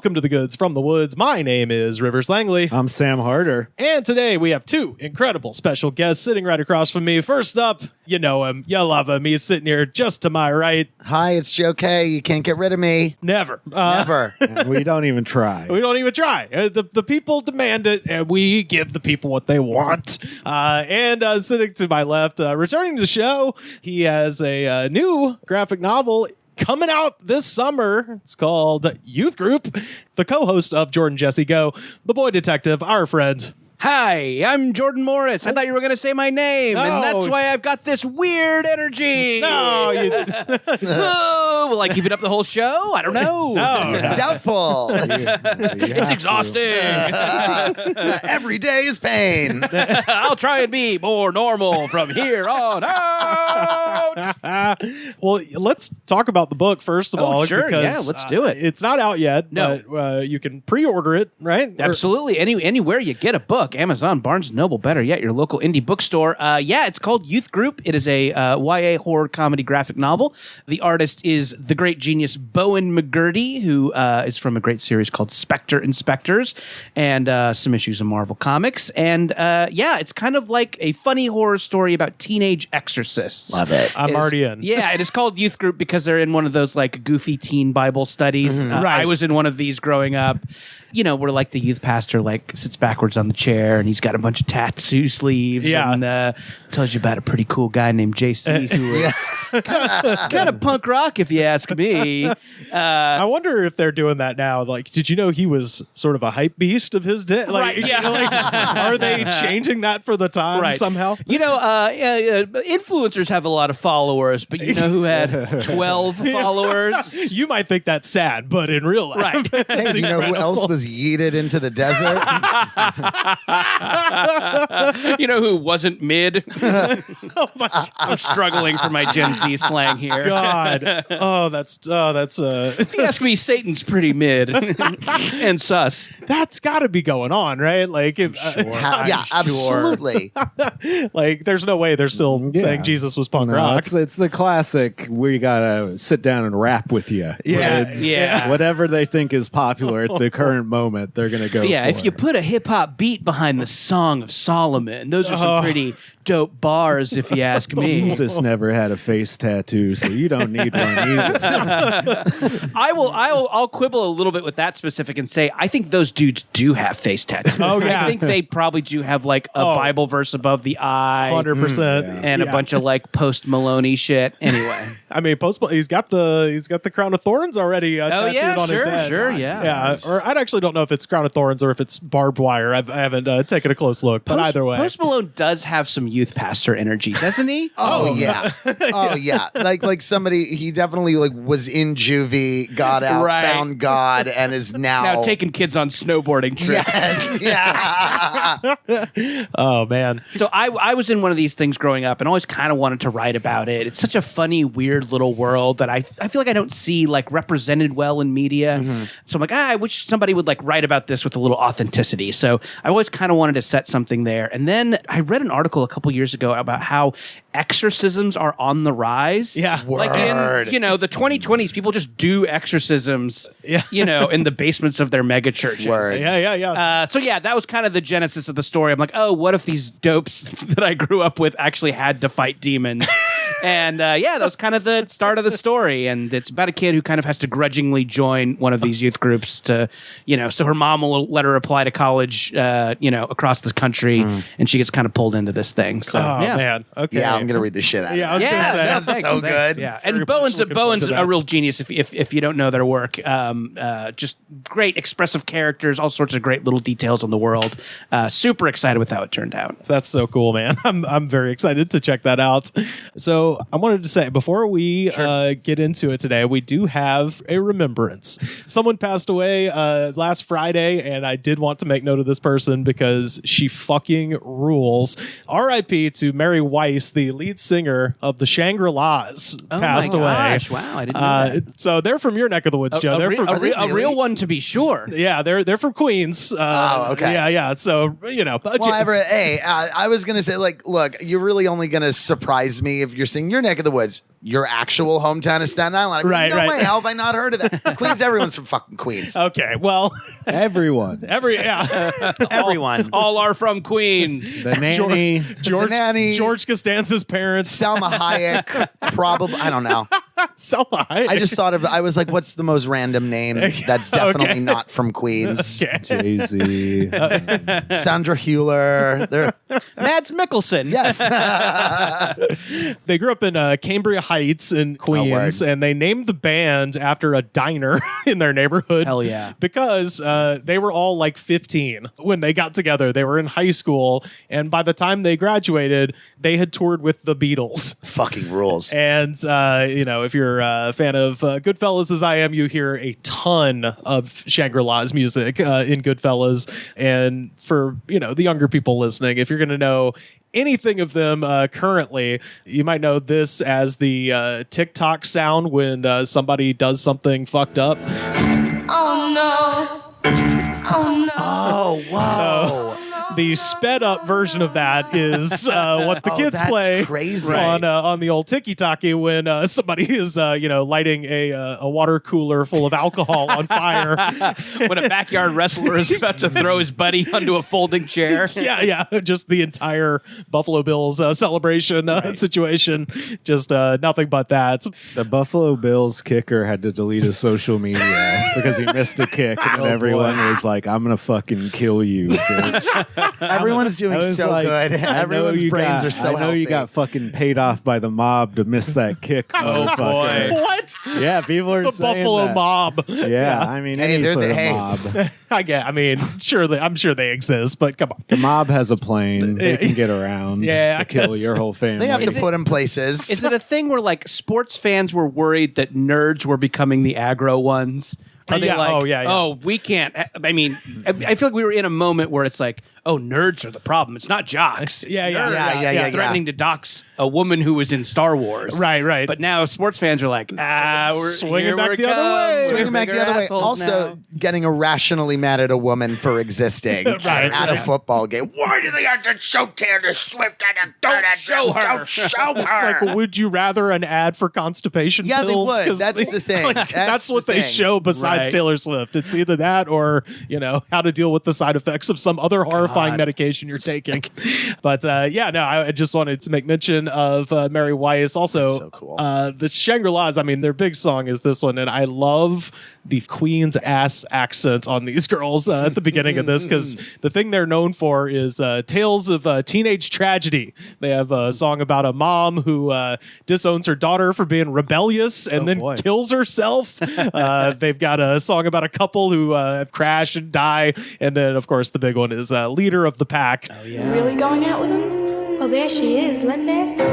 Welcome to the Goods from the Woods. My name is Rivers Langley. I'm Sam Harder. And today we have two incredible special guests sitting right across from me. First up, you know him, you love him. He's sitting here just to my right. Hi, it's Joe Kaye. You can't get rid of me. Never. Never. We don't even try. We don't even try. The people demand it, and we give the people what they want. And sitting to my left, returning to the show, he has a new graphic novel coming out this summer. It's called Youth Group. The co-host of Jordan Jesse Go, the boy detective, our friend. Hi, I'm Jordan Morris. I thought you were going to say my name, and that's why I've got this weird energy. No, Oh, will I keep it up the whole show? I don't know. No. Doubtful. It's exhausting. Every day is pain. I'll try and be more normal from here on out. Well, let's talk about the book first of all. Sure. Because, Yeah, let's do it. It's not out yet. No. But, you can pre-order it, right? Absolutely. Anywhere you get a book, Amazon, Barnes & Noble, better yet, your local indie bookstore. It's called Youth Group. It is a YA horror comedy graphic novel. The artist is the great genius Bowen McGurdy, who is from a great series called Spectre Inspectors and some issues of Marvel Comics. And it's kind of like a funny horror story about teenage exorcists. Love it. I'm already in. Yeah, it is called Youth Group because they're in one of those like goofy teen Bible studies. Right. I was in one of these growing up. You know, where like the youth pastor like sits backwards on the chair and he's got a bunch of tattoo sleeves and tells you about a pretty cool guy named JC who is kind of punk rock if you ask me. I wonder if they're doing that now. Like, did you know he was sort of a hype beast of his day? Like, Right, yeah. Are they changing that for the time somehow? You know, influencers have a lot of followers, but you know who had 12 followers? You might think that's sad, but in real life, Right. Hey, do you know who else was yeeted into the desert? You know who wasn't mid? I'm struggling for my Gen Z slang here. God. That's If you ask me, Satan's pretty mid and sus. that's got to be going on, right? Like, if, Yeah, absolutely. like, there's no way they're still Yeah. saying Jesus was punk No, rock. it's the classic, we gotta sit down and rap with you. Yeah, Kids. yeah. Whatever they think is popular at the current moment, they're gonna go Yeah, for if you it. put a hip hop beat behind the Song of Solomon, those are some pretty dope bars, if you ask me. Jesus never had a face tattoo, so you don't need one either. I'll quibble a little bit with that specific and say I think those dudes do have face tattoos. Oh, yeah. I think they probably do have like a Bible verse above the eye. 100%. And a bunch of like post Maloney shit. Anyway. I mean, he's got the crown of thorns already tattooed on his head. Yeah. Or I actually don't know if it's crown of thorns or if it's barbed wire. I haven't taken a close look, but either way, Post Malone does have some youth pastor energy, doesn't he? Oh yeah. Oh yeah. Like somebody, he definitely like was in juvie, got out, Right. found God, and is now taking kids on snowboarding trips. Yes. Yeah. oh man, So I was in one of these things growing up and always kind of wanted to write about it. It's such a funny, weird little world that I feel like I don't see like represented well in media. So I'm like, I wish somebody would like write about this with a little authenticity. So I always kind of wanted to set something there. And then I read an article a couple years ago about how exorcisms are on the rise. Yeah. Like in, you know, the 2020s, people just do exorcisms, you know, in the basements of their mega churches. Word. yeah. So that was kind of the genesis of the story. I'm like, oh, what if these dopes that I grew up with actually had to fight demons? And that was kind of the start of the story. And it's about a kid who kind of has to grudgingly join one of these youth groups to, you know, so her mom will let her apply to college, you know, across the country, and she gets kind of pulled into this thing. So, man, okay, Yeah, I'm gonna read the shit out of it. I was gonna say Sounds thanks. so good. Yeah, Very and much Bowen's looking forward to that. a real genius. If you don't know their work, just great expressive characters, all sorts of great little details on the world. Super excited with how it turned out. That's so cool, man. I'm very excited to check that out. So I wanted to say, before we get into it today, we do have a remembrance. Someone passed away last Friday, and I did want to make note of this person because she fucking rules. R.I.P. to Mary Weiss, the lead singer of the Shangri-Las, passed away. Gosh, wow, I didn't know that. So they're from your neck of the woods, Joe. They're from A real one to be sure. yeah, they're from Queens. Okay. Yeah. So I I was gonna say, like, look, you're really only gonna surprise me if you're guessing your neck of the woods, your actual hometown of Staten Island. I'd be like, no way, how have I not heard of that? Queens, everyone's from fucking Queens. Okay, well, Everyone. Everyone. All are from Queens. The nanny. George, The nanny. George Costanza's parents. Selma Hayek, probably. I don't know. Selma Hayek. I just thought of. I was like, "What's the most random name that's definitely not from Queens?" Okay. Jay-Z. Sandra Hewler. They're Mads Mikkelsen. yes. They grew up in Cambria Heights in Queens, and they named the band after a diner in their neighborhood. Hell yeah. Because they were all like 15 when they got together. They were in high school, and by the time they graduated, they had toured with the Beatles. Fucking rules. And, if you're a fan of Goodfellas as I am, you hear a ton of Shangri-Las music in Goodfellas. And for, the younger people listening, if you're going to know anything of them currently, you might know this as the TikTok sound when somebody does something fucked up. Oh no. Oh no. Oh wow. The sped up version of that is what the kids that's play crazy. on the old tiki-taki when somebody is lighting a water cooler full of alcohol on fire. When a backyard wrestler is about to throw his buddy onto a folding chair. yeah, just the entire Buffalo Bills celebration situation. Just nothing but that. The Buffalo Bills kicker had to delete his social media because he missed a kick, and everyone was like, "I'm gonna fucking kill you, bitch." Everyone's doing so good. Everyone's brains are so I know healthy. you got fucking paid off by the mob to miss that kick. Oh, motherfucker. boy. What? Yeah, people are The saying Buffalo that. Mob. Yeah, I mean, Hey, any they're sort the- of hey. mob. I'm sure they exist, but come on. The mob has a plane. They can get around Yeah, I to kill guess. your whole family. They have to Is it- put in places. Is it a thing where like sports fans were worried that nerds were becoming the aggro ones? Are they Yeah, like, yeah. oh, we can't? I mean, I feel like we were in a moment where it's like, oh, nerds are the problem. It's not jocks. Yeah, Nerds yeah. threatening to dox a woman who was in Star Wars. Right. But now sports fans are like, we're Swinging here back it the other comes. way. We're Swinging back the bigger other way. assholes Also, now. getting irrationally mad at a woman for existing Right. at a football game. Why do they have to show Taylor Swift at a Don't show her. Don't show It's her. like, would you rather an ad for constipation Yeah, they pills? would. 'Cause That's the thing. That's what the they thing. show besides Right. Taylor Swift. It's either that or, how to deal with the side effects of some other horrifying medication you're taking. But I just wanted to make mention of Mary Weiss. Also, That's so cool. The Shangri-Las, I mean, their big song is this one. And I love the Queen's ass accent on these girls at the beginning of this, because the thing they're known for is tales of teenage tragedy. They have a song about a mom who disowns her daughter for being rebellious and then boy. kills herself. They've got a song about a couple who crash and die. And then, of course, the big one is leader of the pack. Really going out with him? Well, there she is. Let's ask her.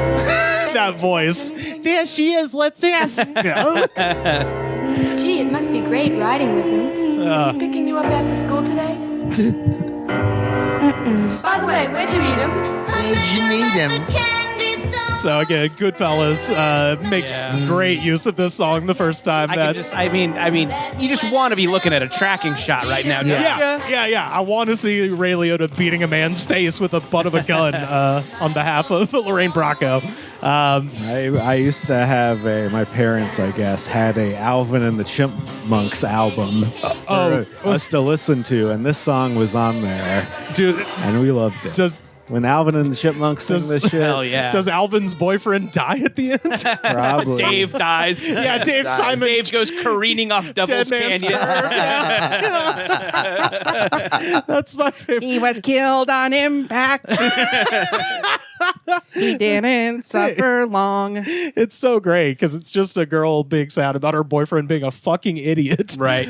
That voice. There she is. Let's ask. Gee, it must be great riding with him. Is he picking you up after school today? By the way, where'd you meet him? Where'd you meet him? So again, Goodfellas makes great use of this song the first time. I mean, you just want to be looking at a tracking shot right now, don't ya? Yeah. I want to see Ray Liotta beating a man's face with the butt of a gun on behalf of Lorraine Bracco. I used to have my parents, I guess, had a Alvin and the Chipmunks album for us to listen to, and this song was on there, Dude, and we loved it. When Alvin and the Chipmunks sing this shit, Hell yeah. does Alvin's boyfriend die at the end? probably. Dave dies. Yeah, Dave Simon. Dave goes careening off Devil's Dead Man's Canyon. That's my favorite. He was killed on impact. He didn't suffer long. It's so great because it's just a girl being sad about her boyfriend being a fucking idiot. Right.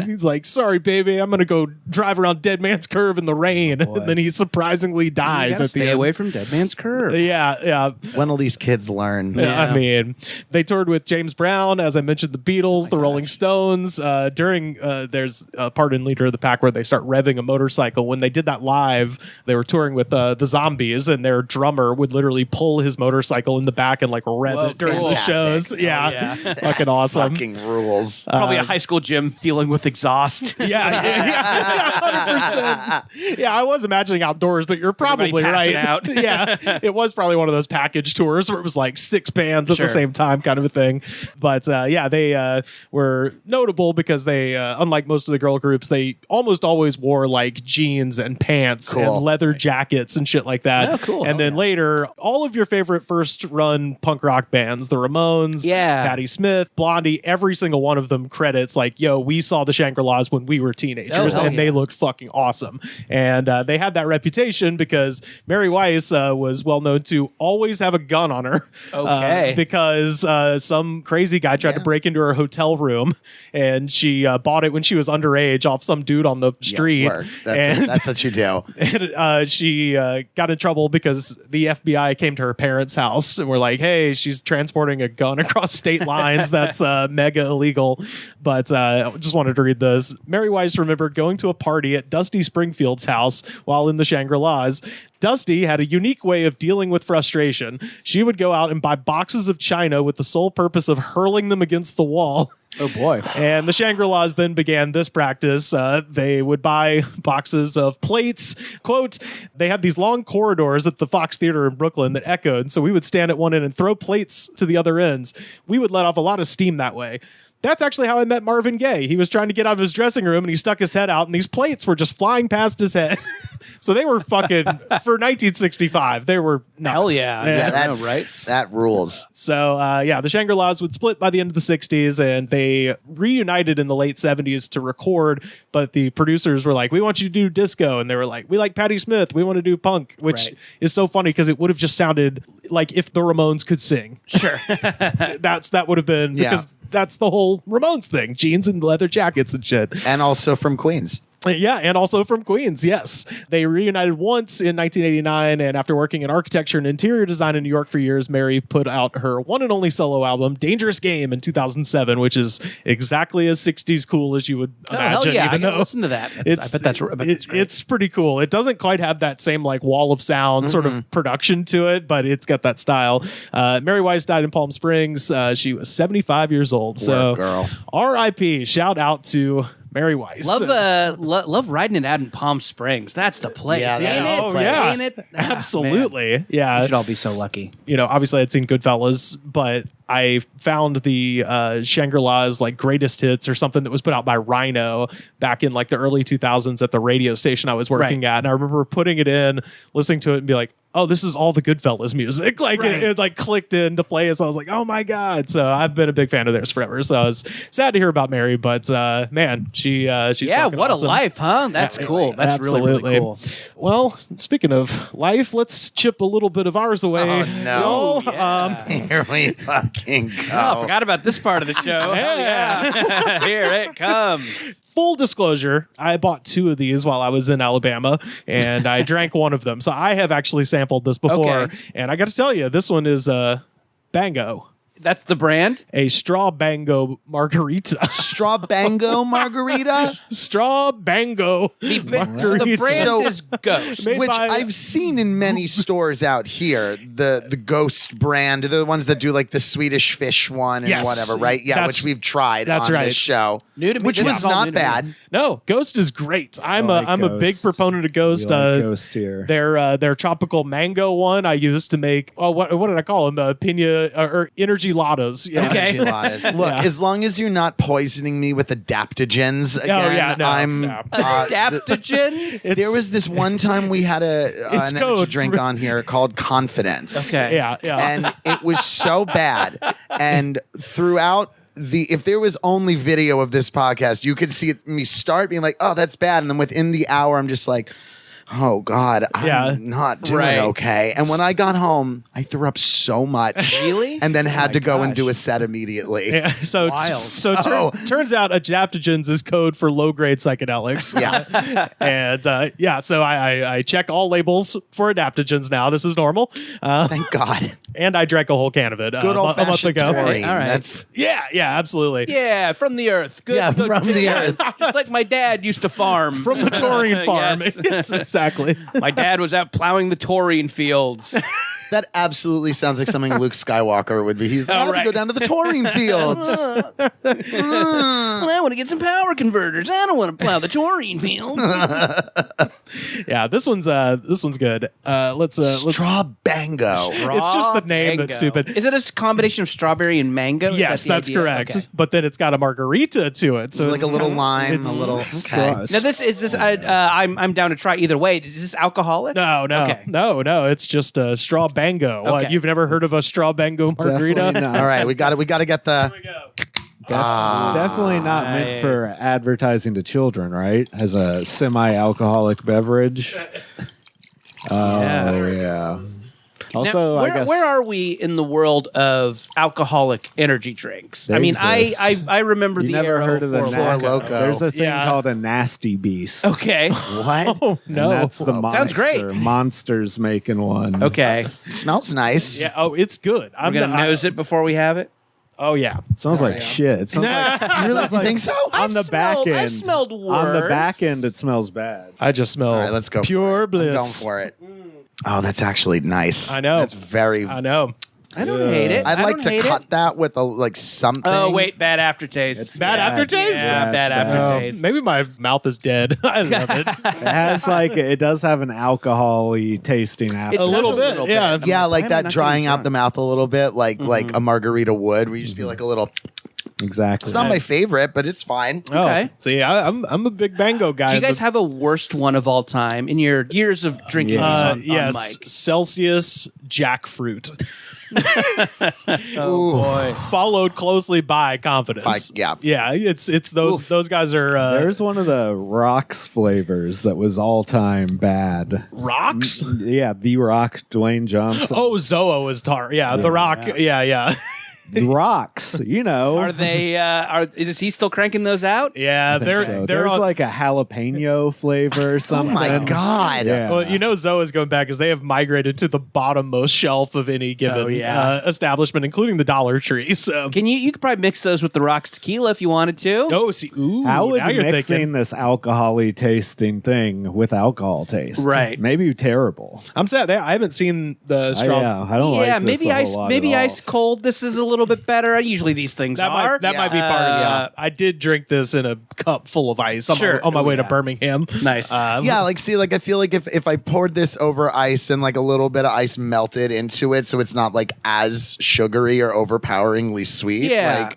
He's like, sorry, baby, I'm going to go drive around Dead Man's Curve in the rain. And then he surprisingly dies You gotta at the stay end. away from Dead Man's Curve. Yeah. When will these kids learn? Yeah. I mean, they toured with James Brown, as I mentioned, the Beatles, the Rolling Stones. During there's a part in Leader of the Pack where they start revving a motorcycle. When they did that live, they were touring with the Zombies, and their drummer drummer would literally pull his motorcycle in the back and like rev it during the shows. Yeah. Fucking awesome. Fucking rules. Probably a high school gym feeling with exhaust. Yeah, 100%. Yeah, I was imagining outdoors, but you're probably right. Out. Yeah, it was probably one of those package tours where it was like 6 bands at the same time kind of a thing. But they were notable because they, unlike most of the girl groups, they almost always wore like jeans and pants and leather jackets and shit like that. Oh, cool. And then later, all of your favorite first run punk rock bands, the Ramones, Patti Smith, Blondie, every single one of them credits like, yo, we saw the Shangri-Las when we were teenagers and they looked fucking awesome. And they had that reputation because Mary Weiss was well known to always have a gun on her. Because some crazy guy tried to break into her hotel room and she bought it when she was underage off some dude on the street. That's what you do. And she got in trouble because the FBI came to her parents' house and were like, hey, she's transporting a gun across state lines. That's mega illegal. But just wanted to read this. Mary Weiss remembered going to a party at Dusty Springfield's house while in the Shangri-Las. Dusty had a unique way of dealing with frustration. She would go out and buy boxes of china with the sole purpose of hurling them against the wall. Oh, boy. And the Shangri-Las then began this practice. They would buy boxes of plates. Quote, they had these long corridors at the Fox Theater in Brooklyn that echoed, so we would stand at one end and throw plates to the other ends. We would let off a lot of steam that way. That's actually how I met Marvin Gaye. He was trying to get out of his dressing room and he stuck his head out and these plates were just flying past his head. So they were fucking, for 1965, they were nuts. Hell yeah. Yeah, that's right. That rules. So, the Shangri-Las would split by the end of the 60s and they reunited in the late 70s to record, but the producers were like, we want you to do disco. And they were like, we like Patti Smith. We want to do punk, which is so funny because it would have just sounded like if the Ramones could sing. Sure. That would have been, because that's the whole Ramones thing, jeans and leather jackets and shit. And also from Queens. Yeah, and also from Queens, yes. They reunited once in 1989, and after working in architecture and interior design in New York for years, Mary put out her one and only solo album, Dangerous Game, in 2007, which is exactly as 60s cool as you would imagine. Hell yeah, even I though listen to that. I bet that's great. It's pretty cool. It doesn't quite have that same like wall of sound sort of production to it, but it's got that style. Mary Weiss died in Palm Springs. She was 75 years old. So girl. R.I.P. Shout out to Mary Weiss. Love riding it out in Palm Springs. That's the place. Yeah, ain't that's it? the place. Ain't it? Absolutely. Man. Yeah. We should all be so lucky. You know, obviously I'd seen Goodfellas, but I found the Shangri-Las like greatest hits or something that was put out by Rhino back in like the early 2000s at the radio station I was working at. And I remember putting it in, listening to it and be like, oh, this is all the Goodfellas music. Like it like clicked into place. So I was like, oh my God. So I've been a big fan of theirs forever. So I was sad to hear about Mary, but man, she's what awesome. a life, huh? That's cool. That's really cool. Well, speaking of life, let's chip a little bit of ours away. Oh, no. y'all. Here we fucking go. Oh, I forgot about this part of the show. Yeah. Here it comes. Full disclosure, I bought 2 of these while I was in Alabama, and I drank one of them. So I have actually sampled this before, and I got to tell you, this one is Bango. That's the brand? A Strawbango Margarita. Strawbango Margarita? Strawbango Margarita. The brand is Ghost. Made Which by- I've seen in many stores out here. The Ghost brand, the ones that do like the Swedish fish one and Yes. whatever, right? Yeah, That's- which we've tried that's on right. this show. New to me. Which This was is all not new to me. bad. No, Ghost is great. I'm I like a big Ghost. proponent of Ghost. We like Ghost here. Their tropical mango one I used to make. Oh, what did I call them? Pina or energy lattes. Yeah. Okay. Energy lattes. Look, as long as you're not poisoning me with adaptogens again, I'm Adaptogens? there was this one time we had It's an energy code drink on here called Confidence. Okay. Yeah. And it was so bad. And throughout if there was only video of this podcast, you could see me start being like, oh, that's bad. And then within the hour, I'm just like, oh God, I'm not doing okay. And when I got home, I threw up so much. Really? And then had to go and do a set immediately. Yeah, so turns out adaptogens is code for low grade psychedelics. Yeah. And so I check all labels for adaptogens now. This is normal. Thank God. And I drank a whole can of it Good a month old-fashioned ago. taurine. All right. That's Yeah, absolutely. Yeah, from the earth. Good. Yeah, good, from good. the earth. Just like my dad used to farm. From the taurine farm. Yes. Yes, exactly. My dad was out plowing the taurine fields. That absolutely sounds like something Luke Skywalker would be. He's like, I have to go down to the touring fields. Well, I want to get some power converters. I don't want to plow the taurine field. Yeah, this one's good. Let's Strawbango. It's just the name that's stupid. Is it a combination of strawberry and mango? Yes, that's correct. Okay. But then it's got a margarita to it, so So like it's a little lime, a it's- little. Okay. Now I'm down to try either way. Is this alcoholic? No, Okay. no. It's just a Strawbango. Okay. What, you've never heard of a Strawbango Margarita? Definitely not. All right, we got to get the. Definitely not meant for advertising to children, right? As a semi-alcoholic beverage. Oh, yeah. Also, Now, I guess where are we in the world of alcoholic energy drinks? They I mean, exist. I remember you the never Aero heard of the Four Four Naco. Loko. There's a thing Yeah. called a Nasty Beast. Okay. What? Oh no, And that's the monster. Sounds great. Monsters making one. Okay. Smells nice. Yeah. Oh, it's good. We're gonna nose it before we have it. Oh yeah. It smells like shit. It smells like You really think so? on the back end. I've smelled On the worse. back end, it smells bad. I just smell. All right, let's go. Pure for it. I'm going bliss. for it. Oh, that's actually nice. I know. That's very. I know. I don't hate it. I'd I like don't to hate cut it. that with something. Oh wait, bad aftertaste. It's Bad aftertaste. Yeah, it's bad aftertaste. Maybe my mouth is dead. I love it. It has it does have an alcohol-y tasting after. It does little bit, yeah. I'm Yeah, like, like why am I that not drying getting out the mouth a little bit, like a margarita would, where you just be like a little. Exactly. It's not my favorite, but it's fine. Okay. Oh, see, I'm a big Bango guy. Do you guys have a worst one of all time in your years of drinking these on yes, mic? Celsius jackfruit. Ooh. Boy. Followed closely by confidence. Yeah. It's those guys are There's one of the Rocks flavors that was all-time bad. rocks. Yeah, The Rock, Dwayne Johnson. Oh, Zoa is tar. Yeah, the Rock. Yeah. The Rocks, you know. Are they? Is he still cranking those out? Yeah, I think they're so. they're There's on, like a jalapeno flavor or Oh something. my god. Yeah. well, you know, Zoa's going back because they have migrated to the bottommost shelf of any given establishment, including the Dollar Tree. So, You could probably mix those with the Rocks tequila if you wanted to. oh, see, ooh, How would now you're mixing thinking. this alcohol-y tasting thing with alcohol taste? Right. Maybe terrible. I'm sad. I haven't seen the straw. I don't like this maybe a whole ice, lot maybe at all. ice cold. This is a little bit better. Usually these things That are. might be part of it. I did drink this in a cup full of ice on Sure. my way to Yeah. Birmingham. Nice. Yeah, I feel like if I poured this over ice and like a little bit of ice melted into it, so it's not like as sugary or overpoweringly sweet. Yeah.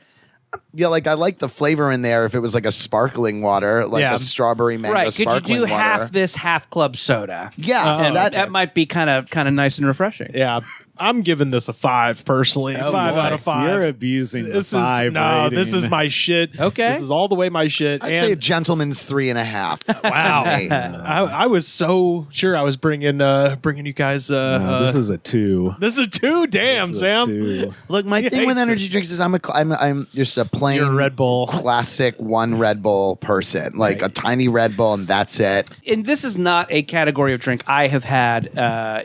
I like the flavor in there if it was like a sparkling water, like Yeah. a strawberry mango right. Could you sparkling do water. half this, half club soda? Yeah, And that might be kind of nice and refreshing. Yeah, I'm giving this a 5 personally. 5 out of 5. You're abusing this the 5 is no. rating. This is my shit. Okay. this is all the way my shit. I'd and say a gentleman's 3.5. wow, Hey. I was so sure I was bringing you guys. No, this is a 2. This is a 2. Damn, This is a Sam. 2. Look, my He thing with hates energy drinks is I'm just a plain You're a Red Bull. classic one Red Bull person, like a tiny Red Bull, and that's it. And this is not a category of drink I have had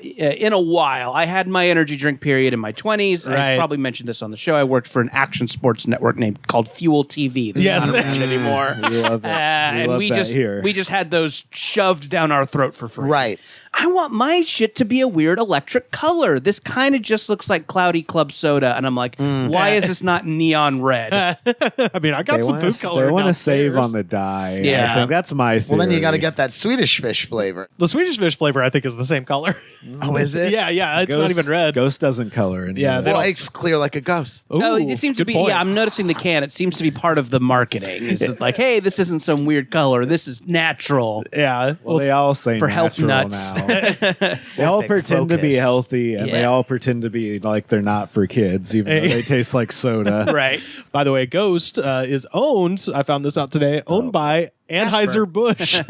in a while. I had my energy drink period in my 20s. I Right. probably mentioned this on the show. I worked for an action sports network called Fuel TV. This Yes. is not around anymore. We love that. And love we that just here. we just had those shoved down our throat for free. Right. I want my shit to be a weird electric color. This kind of just looks like cloudy club soda, and I'm like, why is this not neon red? I mean, I got some food coloring. They want to save downstairs. on the dye. Yeah. I think that's my theory. Well, then you got to get that Swedish fish flavor. The Swedish fish flavor. I think is the same color. Oh, is it? yeah. It's not even red. Ghost doesn't color any Yeah, of they that. Well, don't- it's clear like a ghost. No, Ooh, it seems to good be. point. Yeah, I'm noticing the can. It seems to be part of the marketing. It's just like, hey, this isn't some weird color. This is natural. Yeah. Well, they all say for health natural nuts. now. They all Stay pretend to be focused. healthy, and they Yeah. all pretend to be like they're not for kids, even though they taste like soda. Right. By the way, Ghost is owned. I found this out today. Owned by Anheuser-Busch.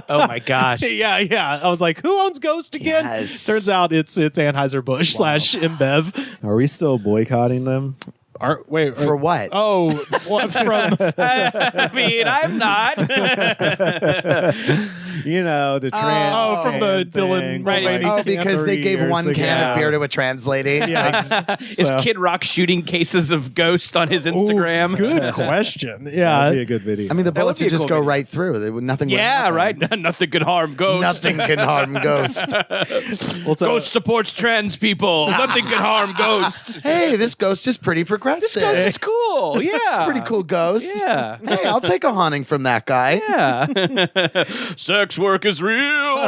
Oh my gosh. yeah. I was like, who owns Ghost again? Yes. Turns out it's Anheuser-Busch / InBev. Are we still boycotting them? Wait. For what? Oh, what from? I mean, I'm not. You know, the trans from the thing, Dylan but Mulvaney Oh, because they 3 gave years one can ago. of beer to a trans lady. Yeah. Is Kid Rock shooting cases of Ghost on his Instagram? Ooh, good question. That'd Yeah. be a good video. I mean, the That would bullets be would a just cool go video. right through. They would nothing. would Yeah, happen. right. Nothing could harm Ghost. Nothing can harm Ghost. Well, so, Ghost supports trans people. Nothing can harm Ghost. Hey, this Ghost is pretty progressive. Ghost is cool. Yeah. It's a pretty cool Ghost. Yeah. Hey, I'll take a haunting from that guy. Yeah. Sex work is real work.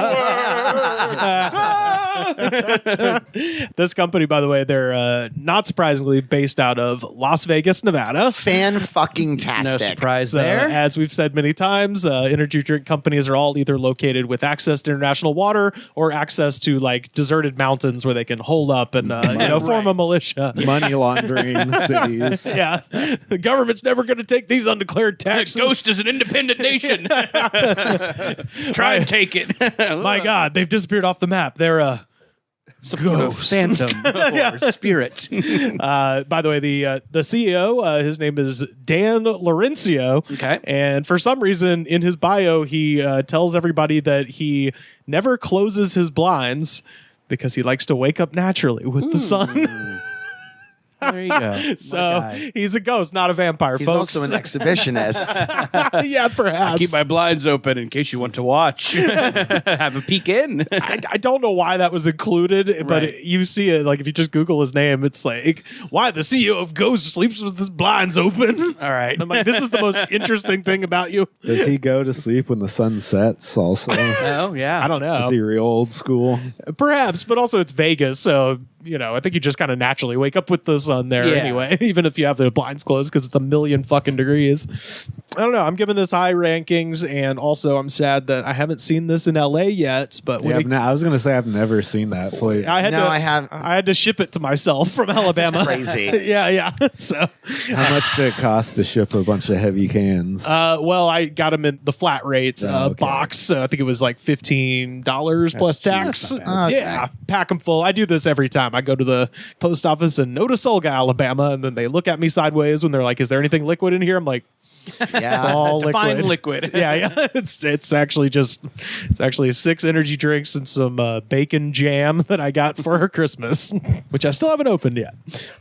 this company, by the way, they're not surprisingly based out of Las Vegas, Nevada. Fan fucking No tastic. surprise So, there. as we've said many times, energy drink companies are all either located with access to international water or access to like deserted mountains where they can hold up and form a militia. money laundering cities. Yeah, the government's never going to take these undeclared taxes. Ghost is an independent nation. Try and take it. My God, they've disappeared off the map. They're ghost. Phantom or spirit. By the way, the CEO, his name is Dan Laurencio. Okay. And for some reason, in his bio, he tells everybody that he never closes his blinds because he likes to wake up naturally with the sun. There you go. So he's a ghost, not a vampire, He's folks. also an exhibitionist. Yeah, perhaps. Keep my blinds open in case you want to watch. Have a peek in. I don't know why that was included, but Right. you see it, like if you just Google his name, it's like, why the CEO of Ghost sleeps with his blinds open. All right. I'm like, this is the most interesting thing about you. Does he go to sleep when the sun sets also? Oh, yeah. I don't know. Is he real old school? Perhaps, but also it's Vegas, so I think you just kind of naturally wake up with the sun there Yeah. anyway, even if you have the blinds closed because it's a million fucking degrees. I don't know. I'm giving this high rankings, and also I'm sad that I haven't seen this in LA yet. But when I was going to say I've never seen that flavor. I had to ship it to myself from Alabama. crazy. Yeah. So, How much did it cost to ship a bunch of heavy cans? well, I got them in the flat rate okay. box. So I think it was like $15 plus cheap. tax. That's not bad. Yeah, pack them full. I do this every time. I go to the post office in Notasulga, Alabama, and then they look at me sideways when they're like, "Is there anything liquid in here?" I'm like, "It's Yeah. all Define liquid." liquid. Yeah. It's actually 6 energy drinks and some bacon jam that I got for Christmas, which I still haven't opened yet.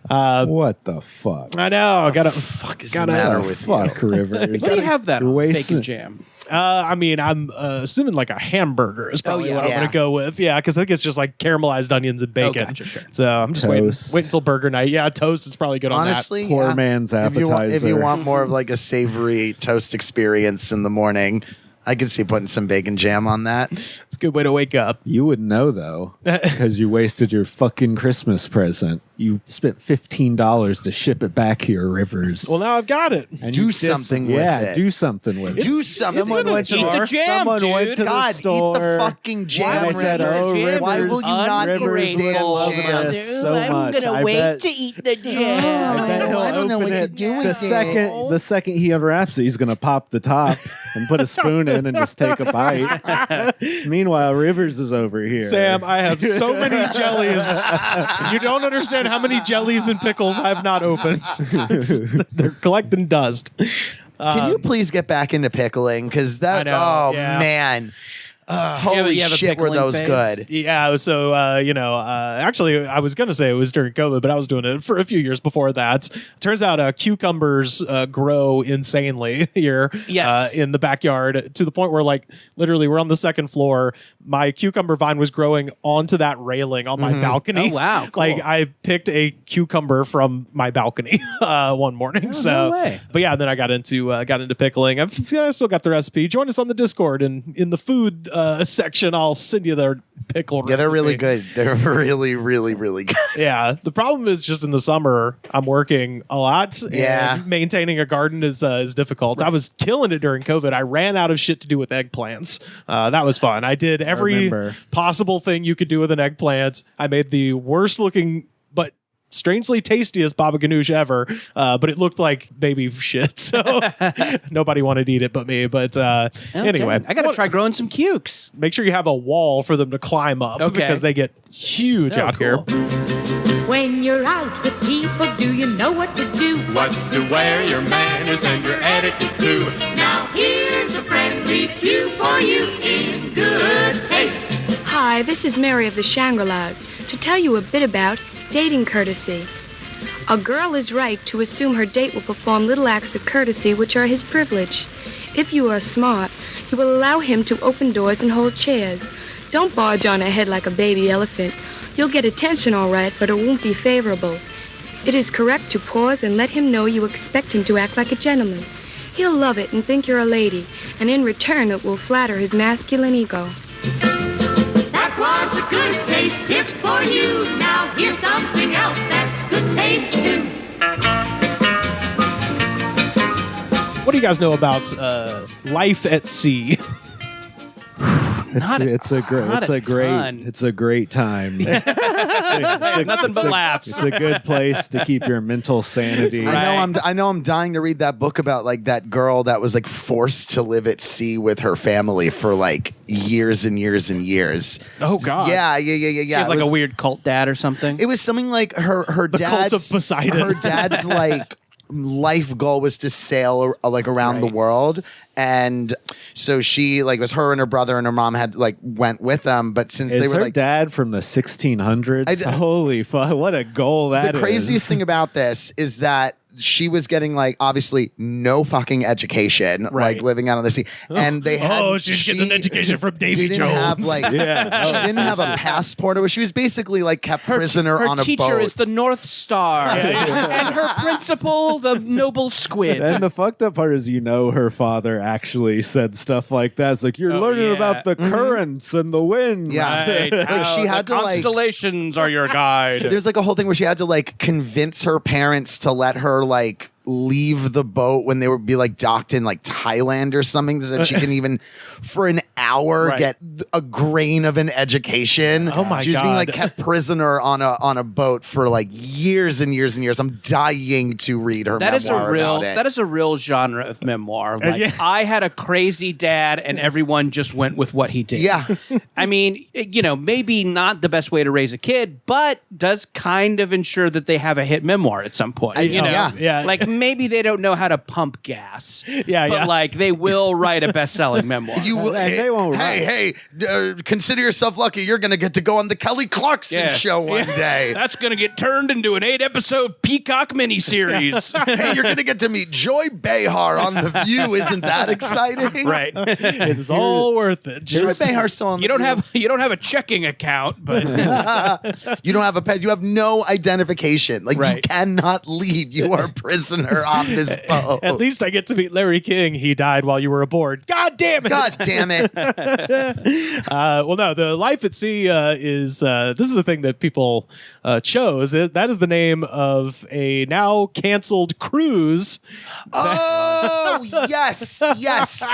What the fuck? I know. I gotta. Fuck is the matter with Fuck, Rivers. What do you have that You're on? wasting- Bacon jam. I mean, I'm assuming like a hamburger is probably yeah. what I'm Yeah. going to go with. Yeah, because I think it's just like caramelized onions and bacon. gotcha, sure. So I'm just waiting Toast. until burger night. Yeah, toast is probably good on Honestly, Poor yeah. man's If you appetizer. want more of like a savory toast experience in the morning, I could see putting some bacon jam on that. that. It's a good way to wake up. You would know though, because you wasted your fucking Christmas present. You spent $15 to ship it back here, Rivers. Well, now I've got it. And do you something with yeah, it. do something with it. Do something. Someone with went it. to Eat the the, jam, someone dude. went to God, the store. eat the fucking jam. And I said, Rivers. "Oh, Jam Rivers, Why will you not eat Rivers the damn will love jam? this so much. I bet, eat the I bet he'll I don't know open what to it do the with it. the second he unwraps it. He's gonna pop the top and put a spoon in and just take a bite. Meanwhile, Rivers is over here. Sam, I have so many jellies. You don't understand how many jellies and pickles I've not opened. They're collecting dust. Can you please get back into pickling? Because that, I know, oh yeah. man. Holy you have a shit, were pickling those phase? good. Yeah, so actually, I was gonna say it was during COVID, but I was doing it for a few years before that. Turns out cucumbers grow insanely here, Yes. in the backyard to the point where, like, literally, we're on the second floor. My cucumber vine was growing onto that railing on my balcony. Oh, wow, cool. Like, I picked a cucumber from my balcony one morning. So, no way. but yeah, then I got into pickling. I still got the recipe. Join us on the Discord and in the food section. I'll send you their pickle recipe. Yeah, they're really good. They're really, really, really good. Yeah, the problem is just in the summer I'm working a lot. Yeah. And maintaining a garden is difficult. I was killing it during COVID. I ran out of shit to do with eggplants. That was fun. I did every remember. possible thing you could do with an eggplant. I made the worst looking but strangely tastiest baba ganoush ever, but it looked like baby shit, so nobody wanted to eat it but me. But anyway, I gotta try growing some cukes. make sure you have a wall for them to climb up because they get huge out here. When you're out with people, do you know what to do? What to wear, your manners and your etiquette too. Now here's a friendly cue for you in good taste. Hi, this is Mary of the Shangri-Las to tell you a bit about dating courtesy. A girl is right to assume her date will perform little acts of courtesy which are his privilege. If you are smart, you will allow him to open doors and hold chairs. Don't barge on ahead like a baby elephant. You'll get attention all right, but it won't be favorable. It is correct to pause and let him know you expect him to act like a gentleman. He'll love it and think you're a lady, and in return it will flatter his masculine ego. That was a good taste tip for you. Now here's something else that's good taste too. What do you guys know about life at sea? It's a great time. Nothing but laughs. It's a good place to keep your mental sanity. I know I'm dying to read that book about like that girl that was like forced to live at sea with her family for like years and years and years. Oh God. Yeah. She had like a weird cult dad or something. It was something like her The dad's cult of Poseidon. Her dad's like life goal was to sail like around the world. And so she like was her and her brother and her mom had like went with them, but since Is they were her like dad from the 1600s? Holy fuck! What a goal that is! The craziest thing about this is that she was getting like obviously no fucking education, like living out on the sea, and they had she's getting an education from Davy didn't Jones. have like she didn't have a passport, or she was basically like kept prisoner on a boat. Her teacher is the North Star, and her principal, the noble squid. And the fucked up part is, her father actually said stuff like that. It's like, you're learning about the currents and the winds. Yeah. Right. Like she had to like constellations are your guide. There's like a whole thing where she had to like convince her parents to let her like leave the boat when they would be like docked in like Thailand or something, so that she can even for an hour get a grain of an education. Oh my She was being God. like kept prisoner on a boat for like years and years and years. I'm dying to read her That is memoir about it. that is a real genre of memoir. Like I had a crazy dad, and everyone just went with what he did. Yeah. I mean, maybe not the best way to raise a kid, but does kind of ensure that they have a hit memoir at some point. Yeah. Like maybe they don't know how to pump gas. Yeah, but like they will write a best-selling memoir. You will, And they won't consider yourself lucky. You're going to get to go on the Kelly Clarkson show one day. That's going to get turned into an 8-episode Peacock miniseries. Hey, you're going to get to meet Joy Behar on The View. Isn't that exciting? Right. It's all worth it. Joy Behar's still on You The don't View. have a checking account, but You don't have a pet. You have no identification. Like you cannot leave. You are a prisoner on this boat. At least I get to meet Larry King. He died while you were aboard. God damn it! God damn it! Well, no, the life at sea is this is a thing that people chose. That is the name of a now canceled cruise. Oh yes.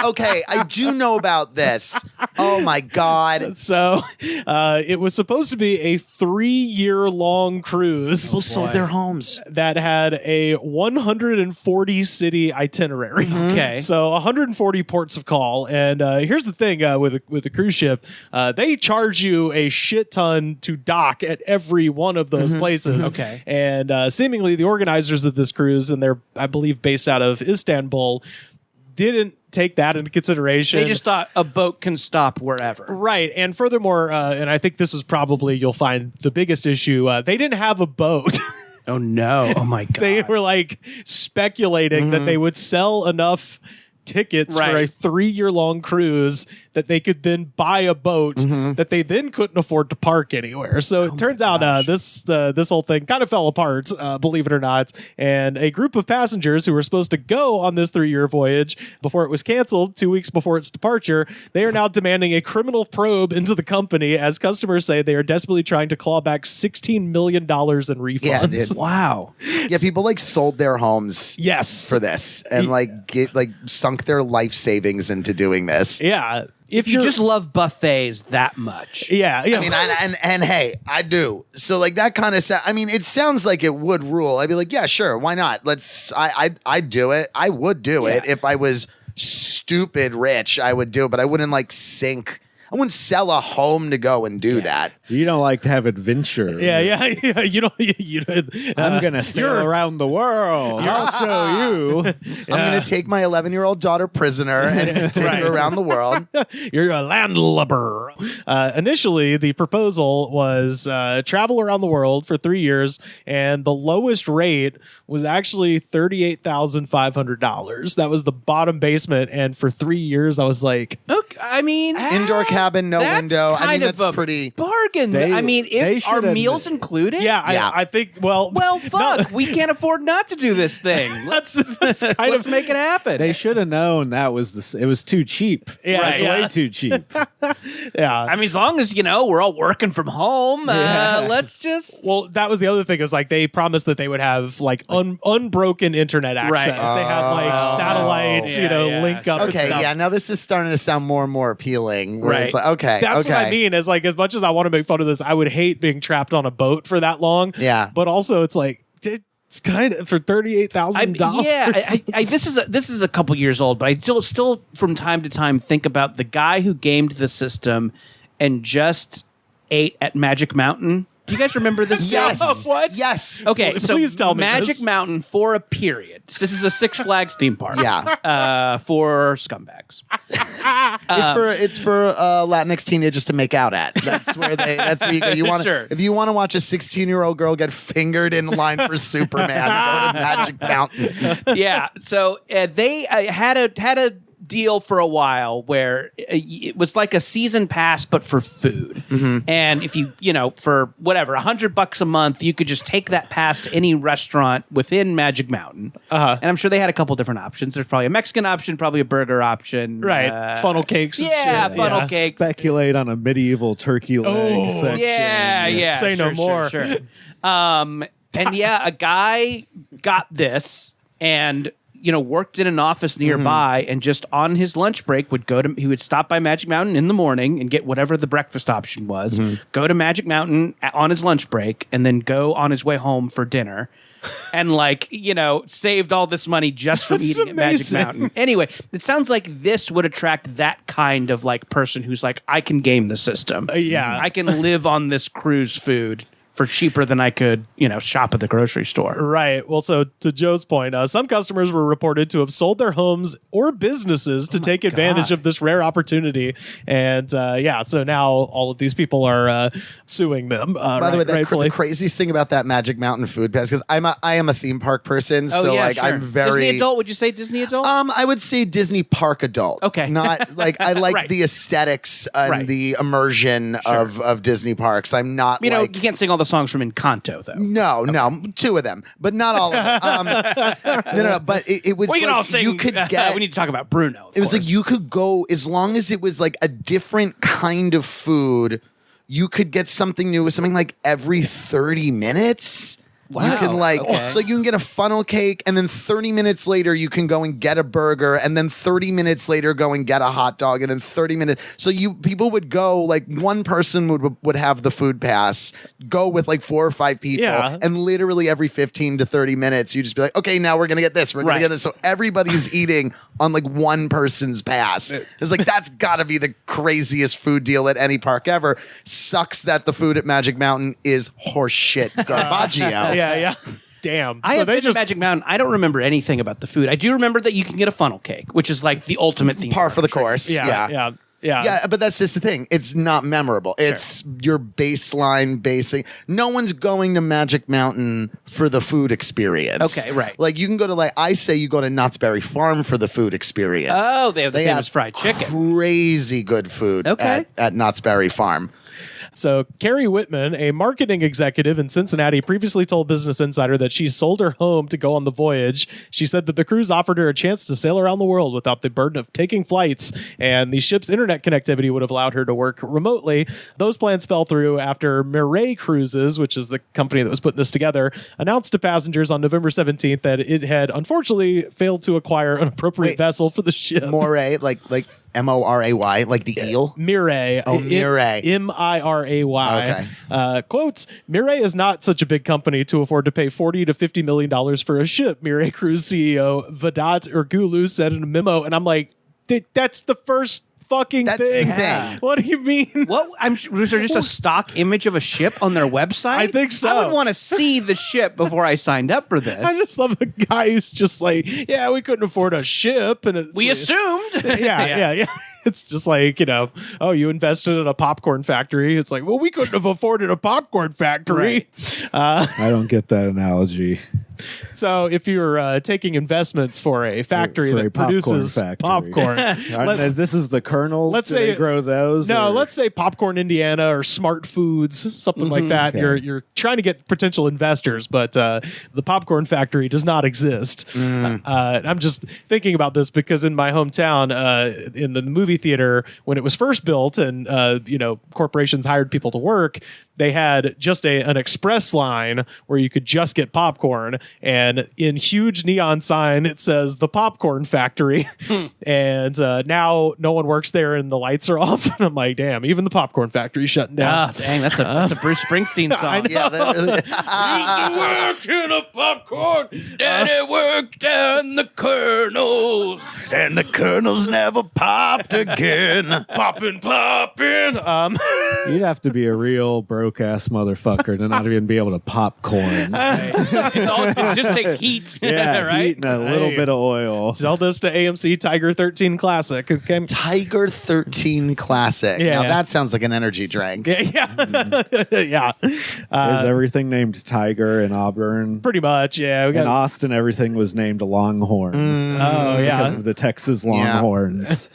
Okay, I do know about this. Oh my God! So it was supposed to be a 3-year-long cruise. People sold their homes. That had a 140 city itinerary. Okay. So 140 ports of call. And here's the thing with a cruise ship, they charge you a shit ton to dock at every one of those places. Okay. And seemingly the organizers of this cruise, and they're, I believe, based out of Istanbul, didn't take that into consideration. they just thought a boat can stop wherever. Right. And furthermore, and I think this is probably, you'll find the biggest issue, they didn't have a boat. Oh no! Oh my God! They were like speculating that they would sell enough tickets for a 3-year-long cruise that they could then buy a boat that they then couldn't afford to park anywhere. So it turns out this whole thing kind of fell apart, believe it or not. And a group of passengers who were supposed to go on this 3-year voyage before it was canceled 2 weeks before its departure, they are now demanding a criminal probe into the company as customers say they are desperately trying to claw back $16 million in refunds. Yeah, dude. Wow. Yeah, people like sold their homes. Yes. For this and like sunk their life savings into doing this. Yeah. if you just love buffets that much. Yeah. I mean, and hey, I do. So like that kind of I mean, it sounds like it would rule. I'd be like, yeah, sure, why not? I'd do it. I would do it if I was stupid rich. I would do it, but I wouldn't like sink. I wouldn't sell a home to go and do that. You don't like to have adventure. Yeah. You don't. I'm gonna sail around the world. I'll show you. I'm going to take my 11-year-old daughter prisoner and take her around the world. You're a landlubber. Initially, the proposal was travel around the world for 3 years, and the lowest rate was actually $38,500. That was the bottom basement, and for 3 years, I was like, okay, I mean, indoor cabin, no that's window. I mean, kind of that's a pretty bargain. I mean, if are meals included? yeah. I think. Well, fuck, we can't afford not to do this thing. Let's kind make it happen. They should have known that was it was too cheap. Yeah, it's way too cheap. Yeah. I mean, as long as we're all working from home, let's just. Well, that was the other thing is like they promised that they would have like unbroken internet access. Right. They had like satellite, link up. Okay, and stuff. yeah. Now this is starting to sound more and more appealing. Where Right. It's like, okay, That's okay. what I mean. Is like as much as I want to make fun of this, I would hate being trapped on a boat for that long. Yeah. But also, it's like it's kind of for $38,000. Yeah, this is a couple years old, but I still from time to time think about the guy who gamed the system and just ate at Magic Mountain. Do you guys remember this? Yes. What? Yes. Okay, so please tell me Magic this. Mountain for a period. This is a Six Flags theme park. Yeah. For scumbags. It's for Latinx teenagers to make out at. That's where you go. You want Sure. If you want to watch a 16-year-old girl get fingered in line for Superman, go to Magic Mountain. Yeah. So they had a deal for a while where it was like a season pass, but for food. Mm-hmm. And if you for whatever, $100 a month, you could just take that pass to any restaurant within Magic Mountain. And I'm sure they had a couple different options. There's probably a Mexican option, probably a burger option. Right. Funnel cakes. And shit. Funnel cakes. Speculate on a medieval turkey leg section. Yeah. Say no more. Sure. And a guy got this and worked in an office nearby and just on his lunch break he would stop by Magic Mountain in the morning and get whatever the breakfast option was, go to Magic Mountain on his lunch break, and then go on his way home for dinner. And saved all this money just from eating at Magic Mountain. Anyway, it sounds like this would attract that kind of like person who's like, I can game the system. I can live on this cruise food for cheaper than I could, shop at the grocery store. Right. Well, so to Joe's point, some customers were reported to have sold their homes or businesses to take advantage of this rare opportunity. And so now all of these people are suing them. By the way, the craziest thing about that Magic Mountain food pass, because I am a theme park person, so I'm very Disney adult. Would you say Disney adult? I would say Disney park adult. Okay. Not like I like Right. the aesthetics and the immersion of Disney parks. I'm not you can't sing all the songs from Encanto, though. No, two of them, but not all of them. No. But it was We can like all sing. you could get. We need to talk about Bruno. It was like you could go as long as it was like a different kind of food. You could get something new with something like every 30 minutes. Wow. You can Okay. so you can get a funnel cake, and then 30 minutes later you can go and get a burger, and then 30 minutes later go and get a hot dog, and then 30 minutes. So people would go, like one person would have the food pass, go with like 4 or 5 people, and literally every 15 to 30 minutes you just be like, okay, now we're gonna get this, we're gonna get this. So everybody's eating on like one person's pass. It's like that's gotta be the craziest food deal at any park ever. Sucks that the food at Magic Mountain is horseshit garbaggio. Yeah. Damn. I have been to Magic Mountain. I don't remember anything about the food. I do remember that you can get a funnel cake, which is like the ultimate theme Par park for the treat. course. Yeah. Yeah, but that's just the thing. It's not memorable. It's your baseline basic. No one's going to Magic Mountain for the foood experience. Okay, right. Like you can go to I say you go to Knott's Berry Farm for the food experience. Oh, they have the famous have fried chicken. Crazy good food at Knott's Berry Farm. So Carrie Whitman, a marketing executive in Cincinnati, previously told Business Insider that she sold her home to go on the voyage. She said that the cruise offered her a chance to sail around the world without the burden of taking flights, and the ship's internet connectivity would have allowed her to work remotely. Those plans fell through after Mireille Cruises, which is the company that was putting this together, announced to passengers on November 17th that it had unfortunately failed to acquire an appropriate vessel for the ship. Moray, like Moray, like the eel? Mirai. Oh, Mirai. Miray. Okay. Quotes, Mirai is not such a big company to afford to pay $40 to $50 million for a ship, Mirai Cruise CEO Vedat Ergulu said in a memo. And I'm like, that's the first fucking That's thing. the thing. What do you mean? What? Was there just a stock image of a ship on their website? I think so. I would want to see the ship before I signed up for this. I just love a guy who's just like, yeah, we couldn't afford a ship. And it's we like, assumed. yeah. It's just like, oh, you invested in a popcorn factory. It's like, well, we couldn't have afforded a popcorn factory. I don't get that analogy. So if you're taking investments for a factory For a that popcorn produces factory. popcorn, This is the kernels. let's Do say- they grow those. no, or- let's say Popcorn Indiana or Smart Foods, something like that. Okay. You're trying to get potential investors, but the popcorn factory does not exist. I'm just thinking about this because in my hometown, in the movie theater, when it was first built and corporations hired people to work, they had just an express line where you could just get popcorn, and in huge neon sign it says the popcorn factory. And now no one works there and the lights are off. And I'm like, damn, even the popcorn factory's shutting down. Ah, dang, that's a Bruce Springsteen song. Yeah, that really, Used to work in a popcorn. Daddy worked down the kernels. and the kernels never popped again. Poppin'. You'd have to be a real broke ass motherfucker to not even be able to popcorn. It just takes heat. Yeah, right? heat and a little Hey. bit of oil. Sell this to AMC Tiger 13 Classic. Okay. Tiger 13 Classic. Yeah. Now that sounds like an energy drink. Yeah. Yeah. Is everything named Tiger in Auburn? Pretty much. Yeah. We In got. Austin, everything was named Longhorn Oh, because yeah. of the Texas Longhorns.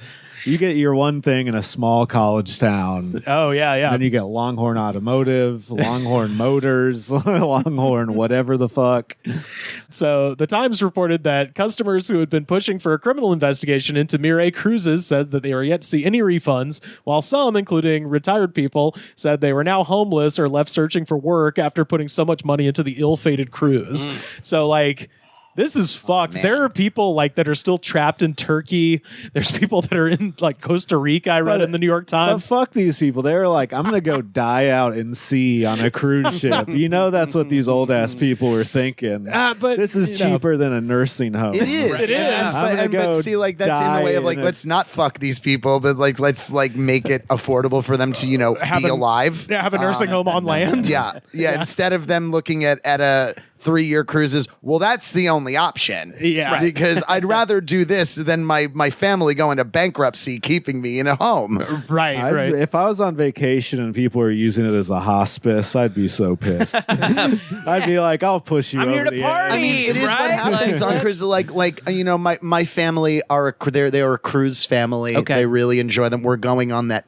You get your one thing in a small college town. Oh, yeah. Yeah. Then you get Longhorn Automotive, Longhorn Motors, Longhorn whatever the fuck. So the Times reported that customers who had been pushing for a criminal investigation into Mirai Cruises said that they were yet to see any refunds, while some, including retired people, said they were now homeless or left searching for work after putting so much money into the ill-fated cruise. So, like, this is fucked. man. There are people like that are still trapped in Turkey. There's people that are in like Costa Rica. I read But- in the New York But Times. fuck these people. They're like, I'm going to go die out in sea on a cruise ship. You know, that's what these old ass people were thinking. But This is you know, cheaper than a nursing home. It is. It is. I'm gonna But go see, like that's in the way of like, die in a- let's not fuck these people, but like let's like make it affordable for them to Have be a- alive. have a nursing home on land. Yeah. Instead of them looking at a 3-year cruises, well, that's the only option. Yeah. Right. Because I'd rather do this than my family go into bankruptcy, keeping me in a home. Right. If I was on vacation and people were using it as a hospice, I'd be so pissed. I'd be like, I'll push you I'm over here to the party. I mean, it is what Right? happens on cruises. Like my family are they're a cruise family. Okay. They really enjoy them. We're going on that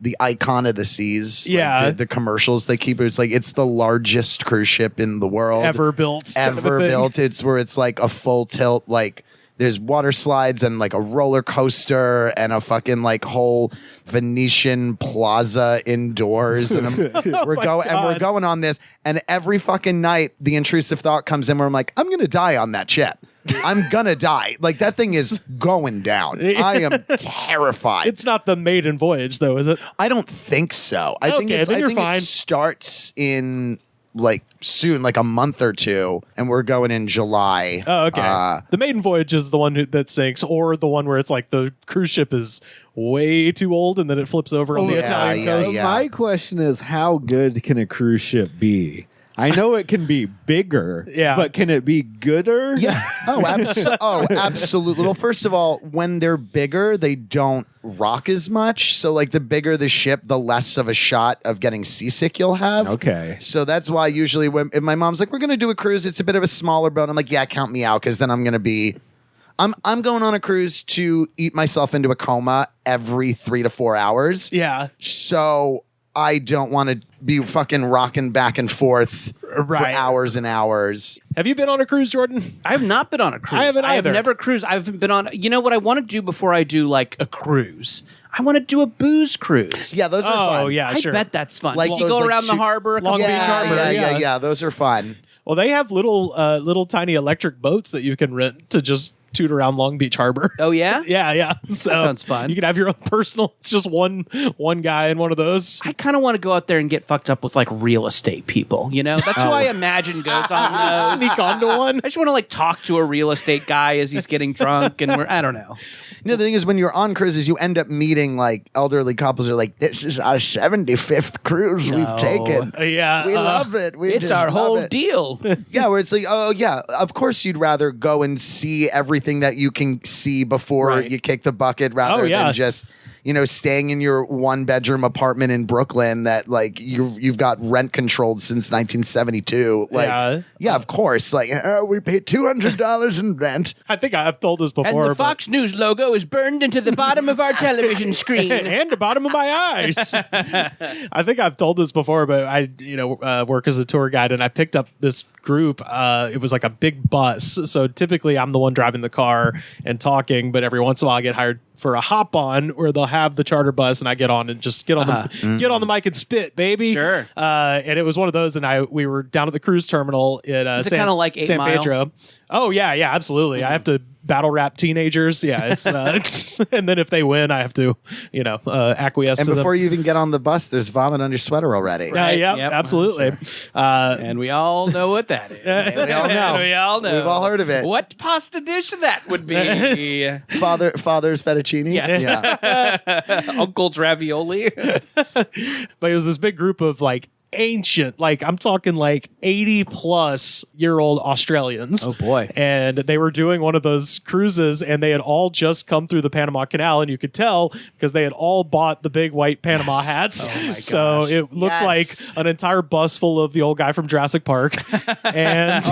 the Icon of the Seas. like, Yeah. the commercials they keep. It's like it's the largest cruise ship in the world Ever built. kind of a ever thing. built. It's where it's like a full tilt, like there's water slides and like a roller coaster and a fucking like whole Venetian plaza indoors. And we're going on this, and every fucking night the intrusive thought comes in where I'm like, I'm gonna die on that ship. I'm gonna die. Like that thing is going down. I am terrified. It's not the maiden voyage, though, is it? I don't think so. I think Okay, then you're fine. it starts in like soon, like a month or two, and we're going in July. Oh, okay. The maiden voyage is the one that sinks, or the one where it's like the cruise ship is way too old and then it flips over on the Yeah, Italian yeah, coast. yeah. My question is, how good can a cruise ship be? I know it can be bigger, Yeah. but can it be gooder? Yeah. Oh, absolutely. Well, first of all, when they're bigger, they don't rock as much. So, like, the bigger the ship, the less of a shot of getting seasick you'll have. Okay. So that's why usually if my mom's like, we're going to do a cruise, it's a bit of a smaller boat. I'm like, yeah, count me out, because then I'm going to be... I'm going on a cruise to eat myself into a coma every 3 to 4 hours. Yeah. So I don't want to be fucking rocking back and forth Right. for hours and hours. Have you been on a cruise, Jordan? I've not been on a cruise. I haven't either. I've never cruised. I've been on. You know what I want to do before I do like a cruise? I want to do a booze cruise. Yeah, those are fun. Oh, yeah, I sure. bet that's fun. Like Like you those, go like, around the two- harbor. Long couple Beach days. Harbor, Yeah. Those are fun. Well, they have little tiny electric boats that you can rent to just toot around Long Beach Harbor. Oh yeah, Yeah. So that sounds fun. You can have your own personal. It's just one guy in one of those. I kind of want to go out there and get fucked up with like real estate people. You know, that's who I imagine goes on those. Sneak onto one. I just want to like talk to a real estate guy as he's getting drunk, and I don't know. The thing is, when you're on cruises, you end up meeting like elderly couples who are like, "This is our 75th cruise we've taken. Yeah, We love it. We It's just our love whole it." deal. Yeah, where it's like, oh yeah, of course you'd rather go and see everything that you can see before Right. you kick the bucket rather yeah. than just staying in your 1-bedroom apartment in Brooklyn that like you've got rent controlled since 1972. Like, yeah, of course. Like, we paid $200 in rent. I think I've told this before. And the but- Fox News logo is burned into the bottom of our television screen. and the bottom of my eyes. I think I've told this before, but I, work as a tour guide, and I picked up this group. It was like a big bus. So typically I'm the one driving the car and talking, but every once in a while I get hired for a hop on where they'll have the charter bus and I get on and just get on the mic and spit, baby. Sure. And it was one of those, and we were down at the cruise terminal in Is it kind of like 8 San Mile? Pedro. Oh yeah, absolutely. I have to battle rap teenagers. Yeah, it's and then if they win, I have to acquiesce And to before them. you even get on the bus, there's vomit on your sweater already. Yeah, Yep. absolutely. And we all know what that is. We all know. We all know. We've all heard of it. What pasta dish that would be? Father's fettuccine. Yes. Yeah. Uncle's ravioli. But it was this big group of like ancient, like I'm talking like 80-plus-year-old Australians. Oh, boy. And they were doing one of those cruises, and they had all just come through the Panama Canal, and you could tell because they had all bought the big white Panama hats. Oh, my so gosh. it looked Yes. like an entire bus full of the old guy from Jurassic Park. And,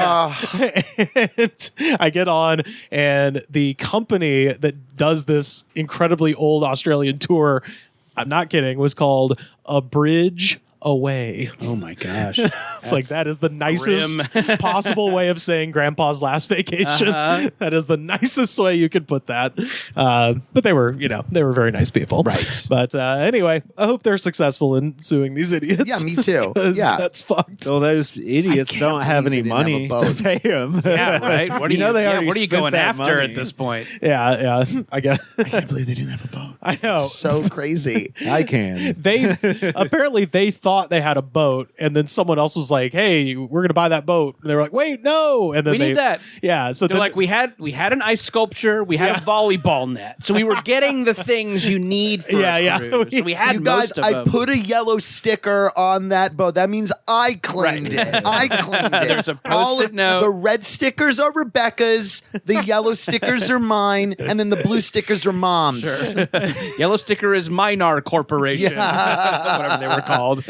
and I get on, and the company that does this incredibly old Australian tour, I'm not kidding, was called A Bridge Away. Oh, my gosh. It's like that is the nicest possible way of saying Grandpa's last vacation. That is the nicest way you could put that. But they were very nice people. Right. But anyway, I hope they're successful in suing these idiots. Yeah, me too. 'Cause Yeah. that's fucked. Well, those idiots I don't can't have believe any they didn't money have a to pay them. Yeah, right. What are you, they already what are you spent going that after money. at this point? Yeah. I guess. I can't believe they didn't have a boat. I know. So crazy. I can. Apparently they thought they had a boat, and then someone else was like, "Hey, we're gonna buy that boat." And they were like, "Wait, no!" And then We need that. Yeah, so They're like, we had an ice sculpture, we had a volleyball net, so we were getting the things you need for a cruise. So we had You guys, most of I them. put a yellow sticker on that boat. That means I claimed it. I claimed it. There's a All Post-it of note. The red stickers are Rebecca's. The yellow stickers are mine, and then the blue stickers are Mom's. Yellow sticker is Minar Corporation, whatever they were called.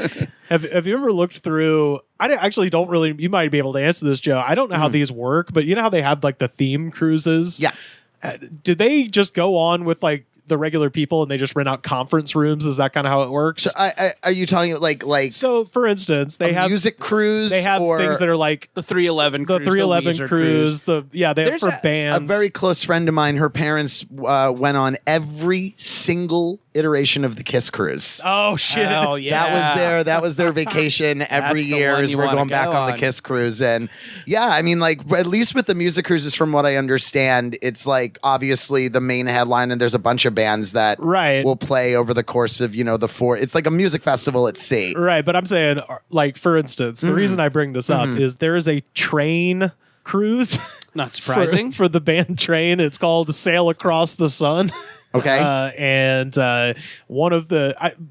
Have you ever looked through? Actually don't really. You might be able to answer this, Joe. I don't know how these work, but you know how they have like the theme cruises. Yeah. Do they just go on with like the regular people and they just rent out conference rooms? Is that kind of how it works? So are you talking like So, for instance, they a have music cruise? They have or things that are like The 311 the cruise, 311 Weezer cruise. They have There's for a bands. a very close friend of mine. Her parents went on every single iteration of the Kiss cruise. Oh shit! Oh yeah, That was their vacation every That's the year. one Is you we're wanna going back go on the on. Kiss cruise, and yeah, I mean, like at least with the music cruises, from what I understand, it's like obviously the main headline, and there's a bunch of bands that Right. will play over the course of the 4. It's like a music festival at sea. Right, but I'm saying, like, for instance, the reason I bring this up is there is a train cruise. Not surprising. for the band Train. It's called Sail Across the Sun. Okay. And one of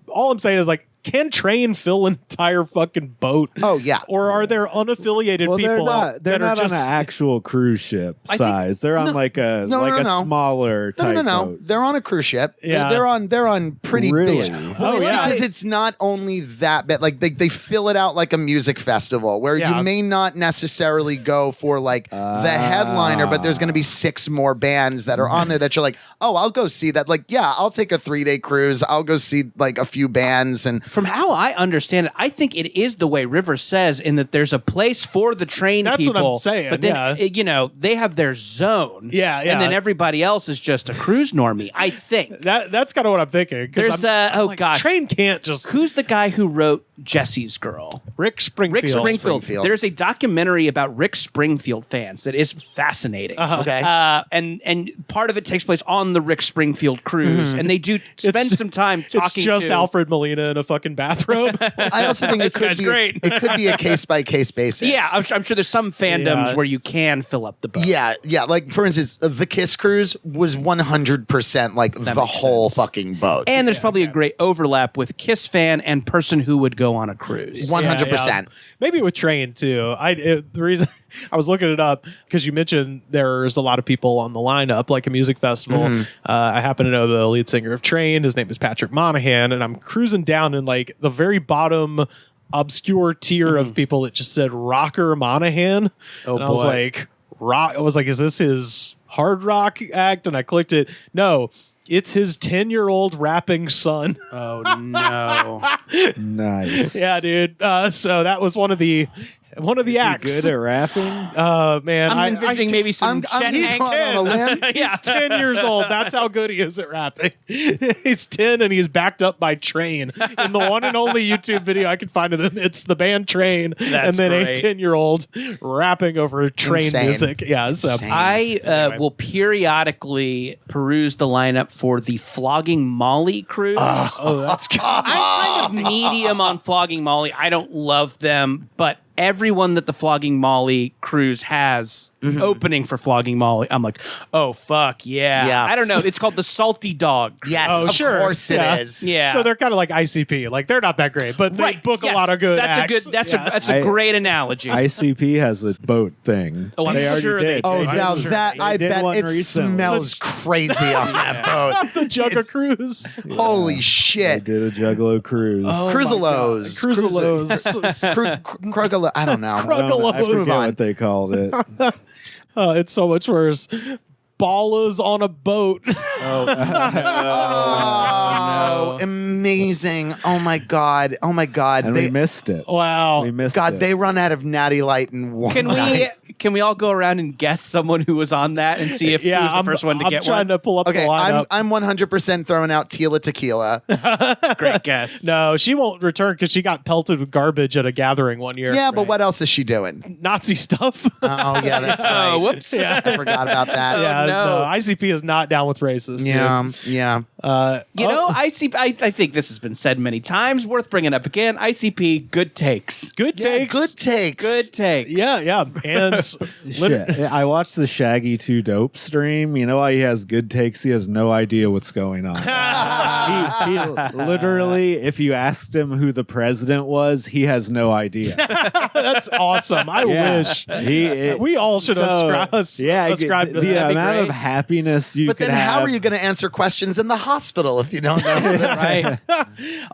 all I'm saying is like, can Train fill an entire fucking boat? Oh yeah. Or are there unaffiliated Well, people? they're that are not just on an actual cruise ship I think- size. They're on like a no. smaller type No. boat. They're on a cruise ship. Yeah. They're on pretty Really? big. Oh, yeah. Because it's not only that, but like they fill it out like a music festival where Yeah. you may not necessarily go for like the headliner, but there's going to be 6 more bands that are on there that you're like, oh, I'll go see that. Like, yeah, I'll take a 3-day cruise. I'll go see like a few bands and. From how I understand it, I think it is the way River says, in that there's a place for the train That's what people. I'm saying, But then, yeah. they have their zone. Yeah. And then everybody else is just a cruise normie, I think. that's kind of what I'm thinking. 'Cause There's, I'm oh like, gosh. Train can't just. Who's the guy who wrote Jesse's girl. Rick Springfield. Rick Springfield. Springfield. There's a documentary about Rick Springfield fans that is fascinating. Okay. And part of it takes place on the Rick Springfield cruise, and they do spend some time talking. It's just to Alfred Molina in a fucking bathrobe. I also think it could be great. it could be a case by case basis. Yeah, I'm sure there's some fandoms Yeah. where you can fill up the boat. Yeah, yeah. Like for instance, the Kiss cruise was 100% like the whole fucking boat. And there's probably a great overlap with Kiss fan and person who would go on a cruise. 100%. Yeah. Maybe with Train too. The reason I was looking it up because you mentioned there's a lot of people on the lineup, like a music festival. I happen to know the lead singer of Train. His name is Patrick Monahan, and I'm cruising down in like the very bottom obscure tier of people that just said Rocker Monahan. Oh, and I was boy. like, rock. I was like, is this his hard rock act? And I clicked it. No, it's his 10-year-old rapping son. Oh no! Nice. Yeah, dude. So that was one of the acts. Good at rapping. Man, I'm envisioning maybe some. I'm Chet going Hanks- on a limb. He's 10 years old. That's how good he is at rapping. He's 10 and he's backed up by Train. In the one and only YouTube video I could find of them, it's the band Train and then great. a 10-year-old rapping over Train Insane. music. Yeah, so Insane. I will periodically peruse the lineup for the Flogging Molly cruise. oh, that's good. I'm kind of medium on Flogging Molly. I don't love them, but everyone that the Flogging Molly cruise has opening for Flogging Molly, I'm like, oh fuck yeah. Yeah. I don't know. It's called the Salty Dog. Yes, Oh, of sure. course it is. Yeah. So they're kind of like ICP. Like they're not that great, but they book yes. a lot of good That's acts. a good. That's Yeah. a that's a great analogy. ICP has a boat thing. Oh, I'm they already sure they did. do. Oh, I'm now sure that they I did bet one it recently. smells crazy on that boat. the Jugga Cruise. Holy They shit. did a Juggalo cruise. Cruiselos. Cruiselos. Krugalo. I don't know. I don't know. I Let's move forget on. what they called it. It's so much worse. Ballas on a boat. Oh, amazing. Oh my God. Oh my God. And They, we missed it. Wow. We missed God, it. they run out of Natty Light in one night. Can we all go around and guess someone who was on that and see if Yeah, who's the I'm first one to I'm get trying one? to pull up Okay, the lineup. I'm 100% throwing out Tila Tequila. Great guess. No, she won't return because she got pelted with garbage at a gathering one year. Yeah, but what else is she doing? Nazi stuff. Oh, yeah, that's right. Oh, whoops. Yeah. I forgot about that. Yeah, no. ICP is not down with racist. Yeah, dude. yeah. You know, I think this has been said many times. Worth bringing up again. ICP, good takes. Good takes. Good takes. Good takes. Yeah. And Shit. I watched the Shaggy 2 Dope stream. You know why he has good takes? He has no idea what's going on. he literally, if you asked him who the president was, he has no idea. that's awesome. I wish. We all should ascribe to the that. That'd be amount of great. happiness you But could then how have. are you going to answer questions in the hospital if you don't know? Right.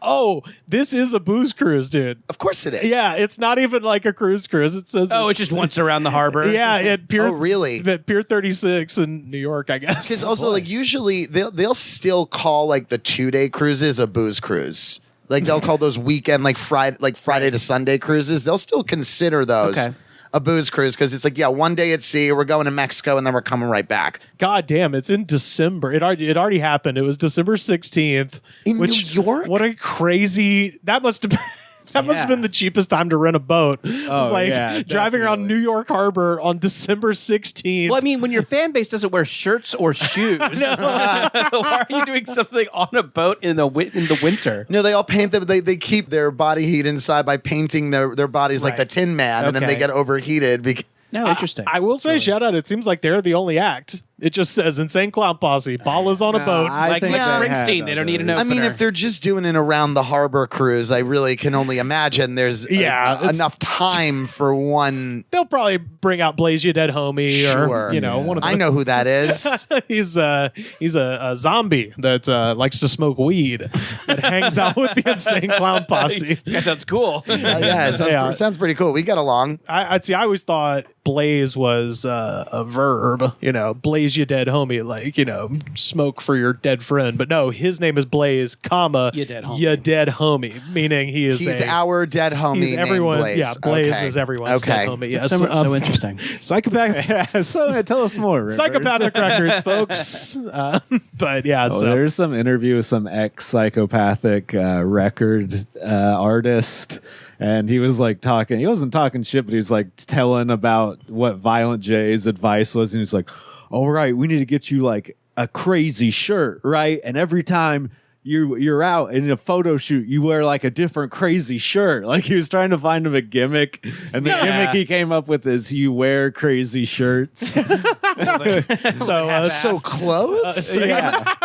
Oh, this is a booze cruise, dude. Of course it is. Yeah, it's not even like a cruise. It says Oh, it's just once around the harbor. Yeah, at Pier. Oh, really? At Pier 36 in New York, I guess. Because also, like, usually they'll still call like the 2-day cruises a booze cruise. Like they'll call those weekend like Friday to Sunday cruises. They'll still consider those Okay. a booze cruise because it's like, yeah, one day at sea, we're going to Mexico, and then we're coming right back. God damn, it's in December. It already happened. It was December 16th. In New York? What a crazy... That must have been... That must have been the cheapest time to rent a boat. It was like yeah, driving around definitely. New York Harbor on December 16th. Well, I mean, when your fan base doesn't wear shirts or shoes, why are you doing something on a boat in the winter? No, they all paint them. They keep their body heat inside by painting their bodies like the Tin Man, and then they Okay. get overheated. No, interesting. I will say, shout out. It seems like they're the only act. It just says Insane Clown Posse. Ballas on a boat. like think Springsteen, they they don't need an others. I mean, opener. if they're just doing an around the harbor cruise, I really can only imagine there's enough time for one. They'll probably bring out Blaze You Dead Homie Sure. or one of the I know who that is. he's a zombie that likes to smoke weed that hangs out with the Insane Clown Posse. Yeah, that's cool. Yeah, it sounds pretty cool. We get along. I always thought blaze was a verb, blaze Blaze, you dead homie, like, smoke for your dead friend. But no, his name is Blaze, comma, You dead homie. you dead homie, meaning he's our dead homie. He's everyone. named Blaze. Yeah, Blaze Okay. is everyone's dead homie. Yes, So interesting. psychopath. So tell us more. Rivers. Psychopathic records, folks. But yeah, so There's some interview with some ex-psychopathic record artist, and he was like talking. He wasn't talking shit, but he was like telling about what Violent J's advice was, and he's like, "All right, we need to get you like a crazy shirt, right? And every time you're out in a photo shoot, you wear like a different crazy shirt." Like he was trying to find him a gimmick, and the gimmick he came up with is you wear crazy shirts. So clothes?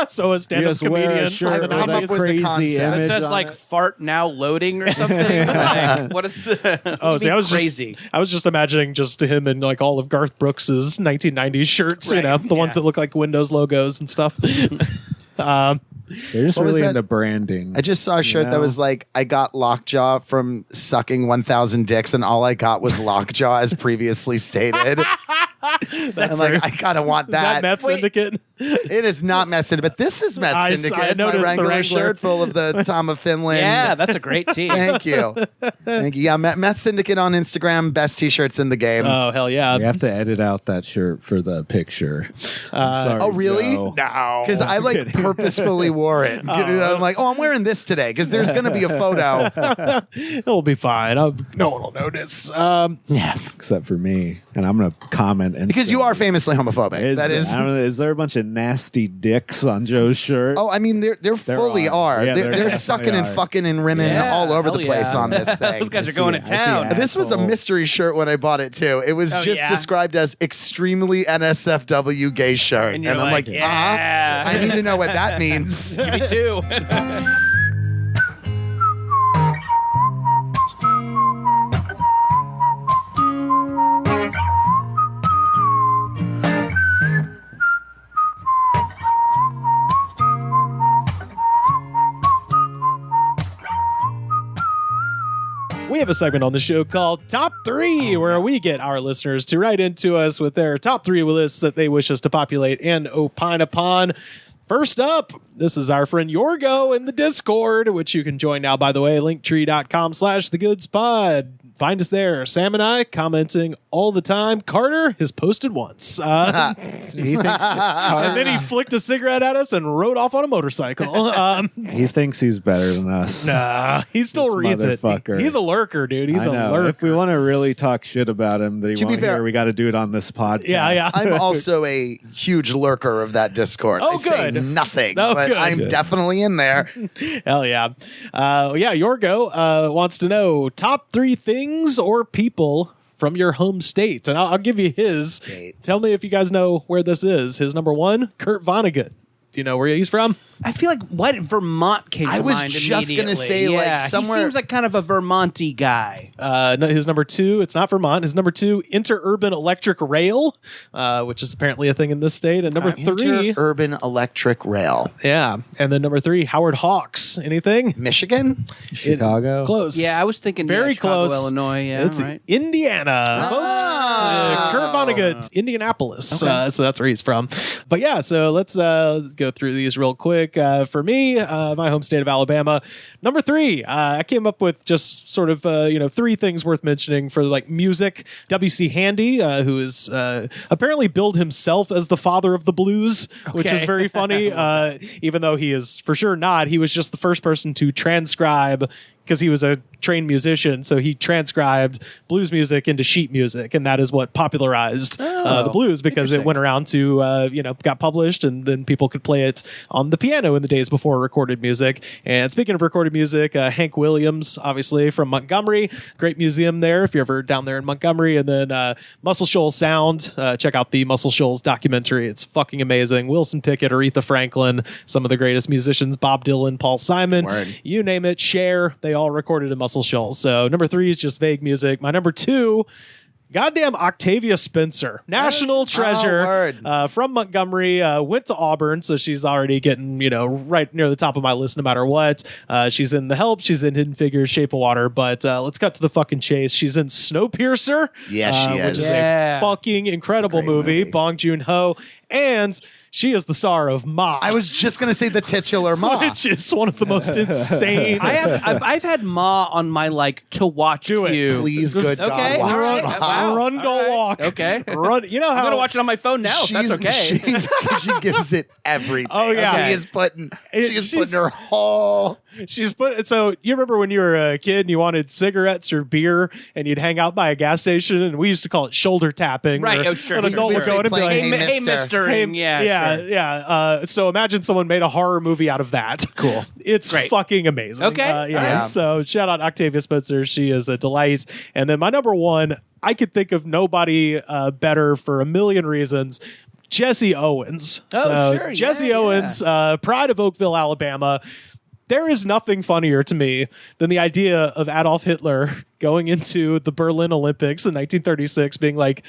So a stand-up Just wear comedian. a shirt I've with come a up with the crazy concept. It image says on like it. fart now loading or something. Like, what is the Oh, see, I was crazy? I was just imagining just him in like all of Garth Brooks's 1990s shirts, Right, the ones yeah. that look like Windows logos and stuff. They're just What was really that? into branding. I just saw a shirt that know? was like, I got lockjaw from sucking 1,000 dicks, and all I got was lockjaw as previously stated. That's I'm like, very- I kind of want Is that that. Meth Syndicate? It is not Meth Syndicate, but this is Meth I Syndicate. noticed My the Wrangler Wrangler. shirt full of the Tom of Finland. Yeah, that's a great team. Thank you. Thank you. Yeah, Meth Syndicate on Instagram, best t-shirts in the game. Oh, hell yeah. You have to edit out that shirt for the picture. I'm sorry, oh, really? Joe. No. Because I like purposefully wore it. I'm like, I'm wearing this today because there's going to be a photo. It'll be fine. No one will notice. Yeah, Except for me, and I'm gonna comment because you are famously homophobic. That is. I don't know, is there a bunch of nasty dicks on Joe's shirt? Oh, I mean, they're fully are. Yeah, they're there sucking definitely and are. fucking and rimming Yeah, all over the hell place yeah. on this thing. Those guys are see going it. to I see town. it. This was a Asshole. mystery shirt when I bought it too. It was Oh, just yeah? described as extremely NSFW gay shirt, And and, you're I'm like, like, yeah. I need to know what that means. Me too. We have a segment on the show called Top 3, where we get our listeners to write into us with their top 3 lists that they wish us to populate and opine upon. First up, this is our friend Yorgo in the Discord, which you can join now, by the way, linktree.com/thegoodspod. Find us there. Sam and I commenting all the time. Carter has posted once. He thinks And then he flicked a cigarette at us and rode off on a motorcycle. he thinks he's better than us. Nah, he still This reads it. motherfucker. He's a lurker, dude. He's I a know. lurker. If we want to really talk shit about him that he To be won't fair- hear, we got to do it on this podcast. Yeah. I'm also a huge lurker of that Discord. Oh, I say good. nothing, Oh, but good. I'm Good. definitely in there. Hell yeah. Yorgo wants to know top 3 things or people from your home state. And I'll give you his. State. Tell me if you guys know where this is. His number 1, Kurt Vonnegut. Do you know where he's from? I feel like what Vermont came to I was mind just gonna immediately. say, like, Yeah, somewhere- he seems like kind of a Vermonty guy. No, his number 2, it's not Vermont. His number 2, Interurban Electric Rail, which is apparently a thing in this state. And number 3, Urban Electric Rail. yeah. And then number 3, Howard Hawks. Anything? Michigan? Chicago. Close. Yeah, I was thinking Very Chicago, close. Illinois. Yeah, It's right. Indiana, folks. Kurt Vonnegut, Indianapolis. So that's where he's from. But yeah, so let's go through these real quick. For me, my home state of Alabama. Number 3, I came up with just sort of 3 things worth mentioning for like music. W.C. Handy, who is apparently billed himself as the father of the blues, which is Okay. very funny. Even though he is for sure not, he was just the first person to transcribe, because he was a trained musician, so he transcribed blues music into sheet music, and that is what popularized the blues, because it went around to got published, and then people could play it on the piano in the days before recorded music. And speaking of recorded music, Hank Williams, obviously from Montgomery, great museum there if you're ever down there in Montgomery. And then Muscle Shoals Sound, check out the Muscle Shoals documentary. It's fucking amazing. Wilson Pickett, Aretha Franklin, some of the greatest musicians, Bob Dylan, Paul Simon, you name it, Cher, they all recorded in Muscle Shoals. So number 3 is just vague music. My number 2, goddamn Octavia Spencer, national treasure, from Montgomery, went to Auburn, so she's already getting, right near the top of my list no matter what. She's in The Help, she's in Hidden Figures, Shape of Water, but let's cut to the fucking chase. She's in Snowpiercer. Yes, she Which is. is a fucking incredible It's a great movie. movie. Bong Joon-ho. And she is the star of Ma. I was just going to say the titular Ma. Which is one of the most insane. I've had Ma on my to watch Do it. queue. Please, good Okay, God, watch all right. Ma. Wow. Run, All go, right. walk. Okay. Run. You know how I'm gonna watch it on my phone now. If that's okay. She gives it everything. Oh, yeah. She is putting She's- her whole. She's put. So you remember when you were a kid and you wanted cigarettes or beer and you'd hang out by a gas station, and we used to call it shoulder tapping. Right. where Oh, sure. An sure, adult sure. would go in and be like, Playing, Hey, mister. Hey, Yeah. Sure. yeah. So imagine someone made a horror movie out of that. Cool. It's Great. fucking amazing. Okay. Yeah. All right. So shout out Octavia Spencer. She is a delight. And then my number one, I could think of nobody better for a million reasons. Jesse Owens. Oh, So sure. Jesse Yeah, Owens, pride of Oakville, Alabama. There is nothing funnier to me than the idea of Adolf Hitler going into the Berlin Olympics in 1936 being like,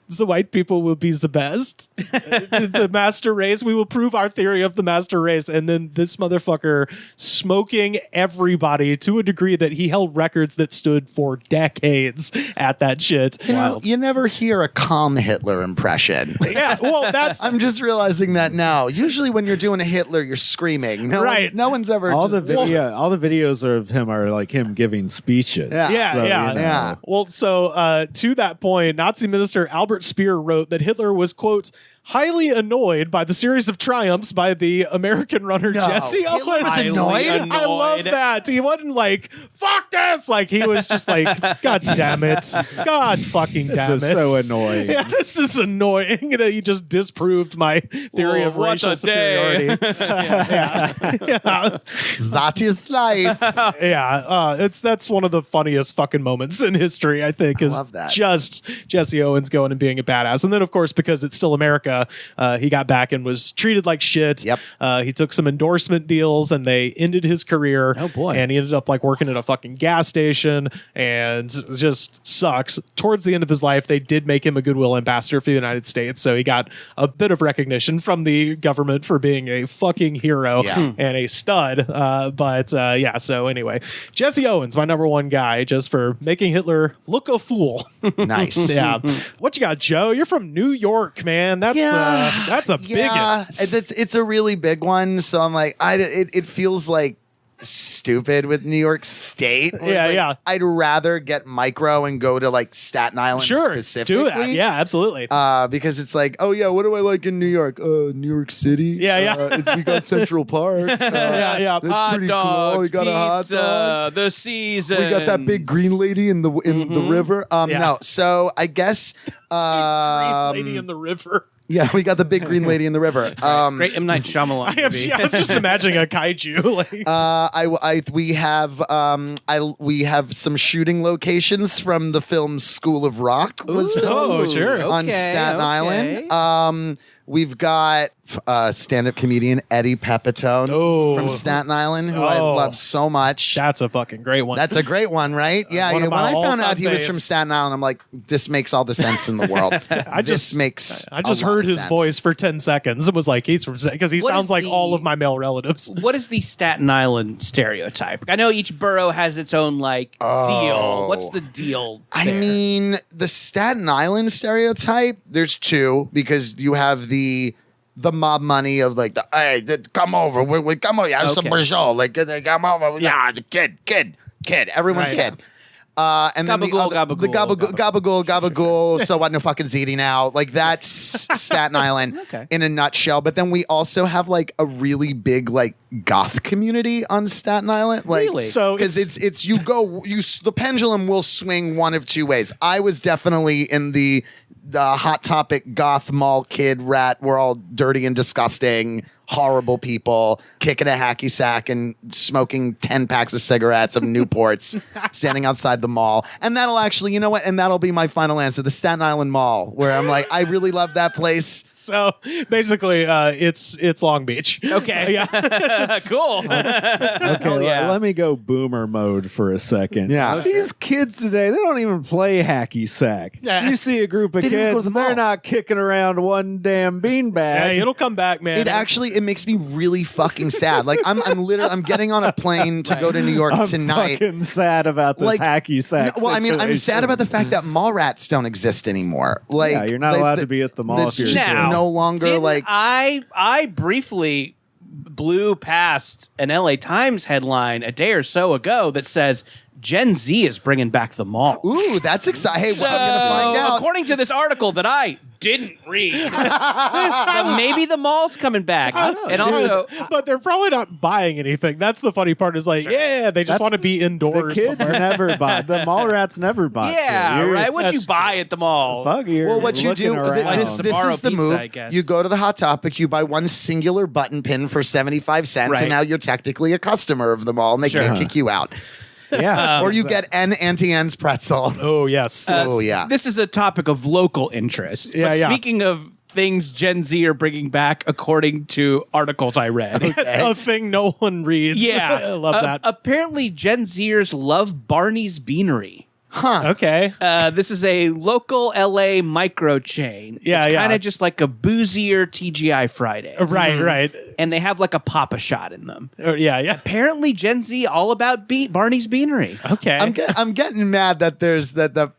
the white people will be the best. The master race, we will prove our theory of the master race. And then this motherfucker smoking everybody to a degree that he held records that stood for decades at that shit. You know, you never hear a calm Hitler impression. Yeah, well, that's... I'm just realizing that now. Usually when you're doing a Hitler, you're screaming. Right. No one's ever All just... the videos of him are like him giving speeches. Yeah. Yeah, So, yeah. you know. Yeah. Well, so to that point, Nazi minister Albert Speer wrote that Hitler was, quote, highly annoyed by the series of triumphs by the American runner Jesse Hitler Owens. was annoyed? I love that. He wasn't like, fuck this. Like, he was just like, God damn it. God fucking damn This is it. so annoying. Yeah, this is annoying that you just disproved my theory Whoa, of what racial a day. superiority. yeah. That is life. Yeah, that's one of the funniest fucking moments in history, I think, is love that. just Jesse Owens going and being a badass. And then, of course, because it's still America, he got back and was treated like shit. Yep. He took some endorsement deals and they ended his career. Oh, boy. And he ended up like working at a fucking gas station, and just sucks. Towards the end of his life, they did make him a goodwill ambassador for the United States. So he got a bit of recognition from the government for being a fucking hero Yeah. and a stud. Yeah, so anyway, Jesse Owens, my number one guy, just for making Hitler look a fool. Nice. Yeah. What you got, Joe? You're from New York, man. That's a big Yeah, it's a really big one. So I'm like, it feels like stupid with New York State. Where it's Yeah, like, yeah. I'd rather get micro and go to like Staten Island Sure, specifically. do that. Yeah, absolutely. Because it's like, oh yeah, what do I like in New York? New York City. Yeah, yeah. We got Central Park. Yeah. That's Hot pretty dog, cool. We got a hot pizza, dog. the season. We got that big green lady in the river. Yeah. No, so I guess Green lady in the river. yeah, we got the big green lady in the river. Great M. Night Shyamalan movie. I was just imagining a kaiju. Like, we have some shooting locations from the film School of Rock was Ooh, filmed sure. on Staten Island. We've got stand-up comedian Eddie Pepitone from Staten Island, who I love so much. that's a fucking great one. That's a great one, right? Yeah. One of When my I found out all-time he was from faves. Staten Island, I'm like, this makes all the sense in the world. I just a lot heard of his sense. voice for 10 seconds and was like, he's from, because he What sounds is like the- all of my male relatives. What is the Staten Island stereotype? I know each borough has its own deal. What's the deal? I there? mean, the Staten Island stereotype, there's two, because you have the mob money of like, hey, come over, we come over, have some Okay. Brazil, like, come over, yeah, kid, everyone's Right. kid. And then Gabagool, the gabagool, gabagool. So what no fucking ziti now? Like that's Staten Island Okay. in a nutshell. But then we also have like a really big like goth community on Staten Island. Like, Really? So because it's the pendulum will swing one of two ways. I was definitely in the hot topic goth mall kid rat. We're all dirty and disgusting. Horrible people kicking a hacky sack and smoking 10 packs of cigarettes of Newports standing outside the mall. And that'll actually, you know what? And that'll be my final answer. The Staten Island Mall, where I'm like, I really love that place. So basically, it's Long Beach. Okay. Yeah. Cool. Okay, yeah. let me go boomer mode for a second. Yeah. These kids today, they don't even play hacky sack. Yeah. You see a group of They didn't go to kids, the they're mall. not kicking around one damn beanbag. Yeah, it'll come back, man. It actually it makes me really fucking sad. Like I'm getting on a plane to go to New York tonight. Fucking sad about this hacky sack. Well, I mean, I'm sad about the fact that mall rats don't exist anymore. Like, yeah, you're not allowed to be at the mall if it's you're just sick. no longer like. I briefly blew past an LA Times headline a day or so ago that says Gen Z is bringing back the mall. Ooh, that's exciting. Hey, well, I'm gonna find out. According to this article that I didn't read, maybe the mall's coming back. And also, but they're probably not buying anything. That's the funny part. Is like, yeah, they just want to be The indoors. kids never buy. The mall rats never buy. yeah, shit. right. What'd you that's buy at the mall? Fuck you. Well, what you do, this Sbarro is the pizza, move. I guess. You go to the Hot Topic, you buy one singular button pin for 75 cents, Right. and now you're technically a customer of the mall, and they can't kick you out. Yeah. Or you get an Auntie Anne's pretzel. Oh yes. Oh, yeah. This is a topic of local interest. Yeah, But yeah. speaking of things Gen Z are bringing back, according to articles I read. A thing no one reads. Yeah. I love that. Apparently, Gen Zers love Barney's Beanery. Okay. This is a local LA micro chain. Yeah, it's yeah. kind of just like a boozier TGI Friday. Right. And they have like a Papa Shot in them. Yeah. Apparently, Gen Z all about Barney's Beanery. Okay. I'm getting mad that there's that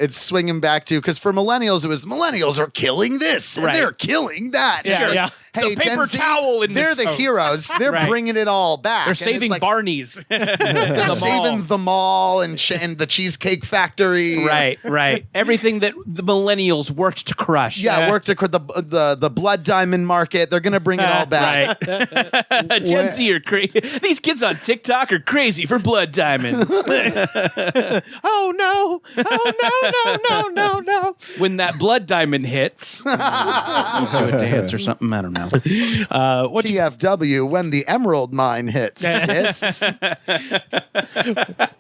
it's swinging back to, because for millennials it was millennials are killing this and Right. they're killing that. And Yeah, it's like, yeah. Hey, The paper Gen Z, towel in they're this- the heroes. They're Right. bringing it all back. They're And it's saving like, Barney's. They're saving the mall and the Cheesecake Factory. Right. Everything that the millennials worked to crush. Yeah, worked at the Blood Diamond Market. They're gonna bring it all back. Right. Gen Z are crazy. These kids on TikTok are crazy for blood diamonds. Oh no! No! When that blood diamond hits, do a dance or something. I don't know. What you TFW when the emerald mine hits, sis.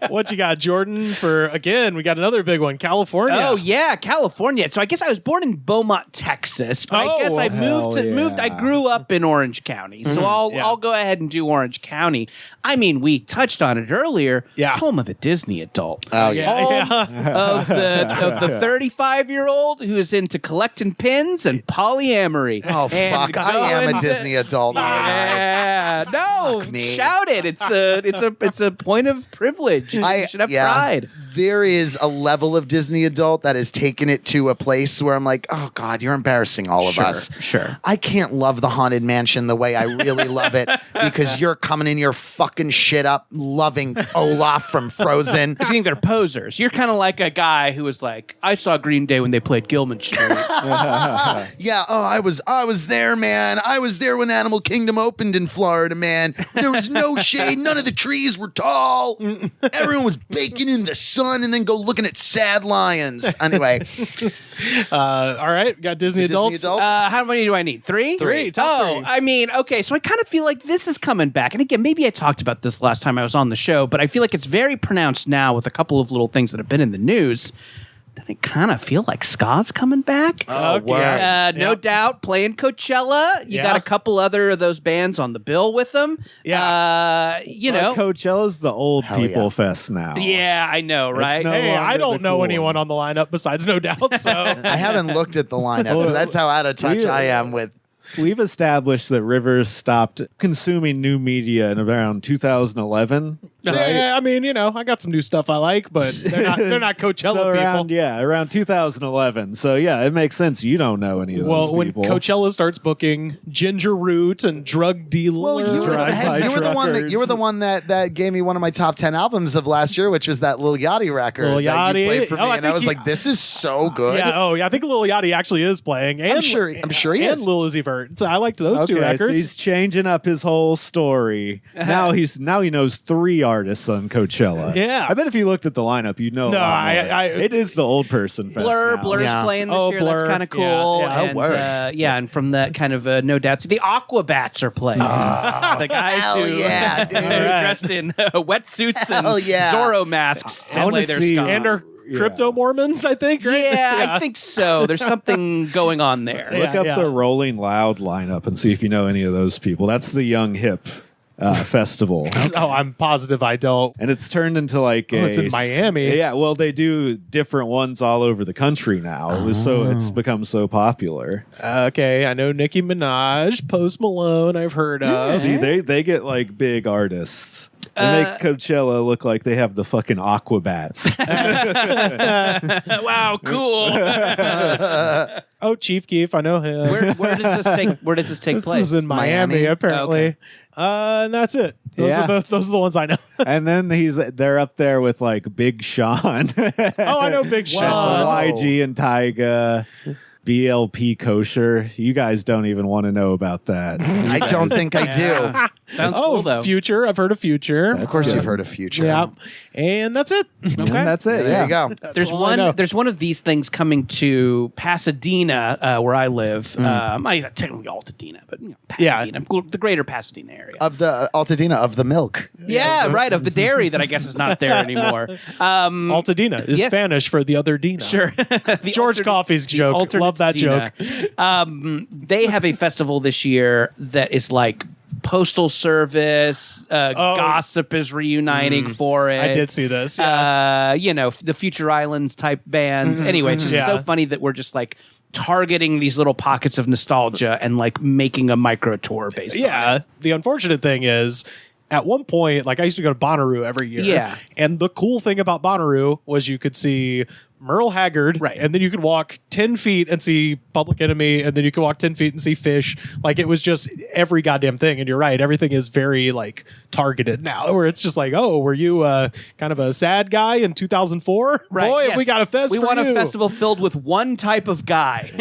what you got, Jordan? For again, we got another big one, California. Oh yeah, California. So I guess I was born in Beaumont, Texas, but I Oh, guess I hell moved. I yeah. grew up in Orange County, so I'll go ahead and do Orange County. I mean, we touched on it earlier. Yeah. Home of a Disney adult. Oh yeah. Home of the 35-year-old who is into collecting pins and polyamory. Oh And fuck! I am a going- Disney adult. Yeah, no, me. shout it. It's a point of privilege. You should have pride. There is a level of Disney adult that has taken it to a place where I'm like, oh God, you're embarrassing all of us. Sure. I can't love the Haunted Mansion the way I really love it because you're coming in your fucking shit up, loving Olaf from Frozen. I think they're posers. You're kind of like a guy who was like, I saw Green Day when they played Gilman Street. Yeah, I was there, man. I was there when Animal Kingdom opened in Florida, man. There was no shade. None of the trees were tall. Everyone was baking in the sun and then go looking at sad lions. Anyway, all right, got Disney adults. How many do I need? Three? Top three. I mean, okay, so I kind of feel like this is coming back. And again, maybe I talked about this last time I was on the show, but I feel like it's very pronounced now with a couple of little things that have been in the news. That I kind of feel like ska's coming back. Oh, word. No doubt, playing Coachella. You got a couple other of those bands on the bill with them. Yeah. You know. Coachella's the old Hell people yeah. fest now. Yeah, I know, right? no Hey, I longer don't the know cool anyone one. on the lineup besides No Doubt. So I haven't looked at the lineup, so that's how out of touch I am with. We've established that Rivers stopped consuming new media in around 2011. yeah, I mean, I got some new stuff I like, but they're not Coachella So people. around 2011. So yeah, it makes sense you don't know any of those Well, when people. Coachella starts booking Ginger Root and Drug Dealer, Well, you were the one that gave me one of my top 10 albums of last year, which was that Lil Yachty record Lil that you Yachty. played for me, Oh, I and I think was you- like, "This is so good." Yeah, I think Lil Yachty actually is playing. And, I'm sure he and is. Lil Uzi Vert. So I liked those two So records. he's changing up his whole story. Now he knows 3 artists on Coachella. Yeah. I bet if you looked at the lineup, you'd know. No, a lot more. I- it is the old person fest. now. Blur's Yeah. playing this Oh, year. Blur. That's kind of cool. Yeah. Oh, And, word. and from that kind of No Doubt, the Aquabats are playing. The guys hell who, yeah, dude. who are dressed in wetsuits and Hell yeah. Zorro masks I and wanna play their see- ska. and are crypto Mormons, I think, right? Yeah, I think so. There's something going on there. Look Yeah, up yeah. the Rolling Loud lineup and see if you know any of those people. That's the young hip festival. Oh, I'm positive I don't. And it's turned into like it's in Miami. Yeah, well, they do different ones all over the country now. So it's become so popular. Okay, I know Nicki Minaj, Post Malone, I've heard of. See, they get like big artists. They make Coachella look like they have the fucking Aquabats. Wow, cool. Oh, Chief Keef, I know him. Where does this take This place? is in Miami, apparently. Okay. And that's it. Those are the ones I know. And then they're up there with like Big Sean. Oh, I know Big Sean. YG and Tyga. BLP kosher. You guys don't even want to know about that. I don't think I do. Sounds Oh, cool though. Future. I've heard of Future. Of course, good. you've heard of Future. Yeah. And that's it. And that's it. There you go. There's all I know. one. There's one of these things coming to Pasadena, where I live. I technically Altadena, but Pasadena, the greater Pasadena area. Of the Altadena, of the milk. Yeah, right. Of the dairy that I guess is not there anymore. Altadena is yes. Spanish for the other Dina. Sure. The George alternate- Coffey's the joke. alternate Love that Dina. joke. They have a festival this year that is like Postal Service. Gossip is reuniting for it. I did see this. Yeah. The Future Islands type bands. Anyway, it's just so funny that we're just like targeting these little pockets of nostalgia and like making a micro tour based on it. The unfortunate thing is, at one point, like I used to go to Bonnaroo every year. Yeah. And the cool thing about Bonnaroo was you could see Merle Haggard, Right. and then you could walk 10 feet and see Public Enemy, and then you could walk 10 feet and see Fish. Like, it was just every goddamn thing. And you're right, everything is very, like, targeted now, where it's just like, oh, were you kind of a sad guy in 2004? Right, Boy, yes. we got a fest We for want you. a festival filled with one type of guy.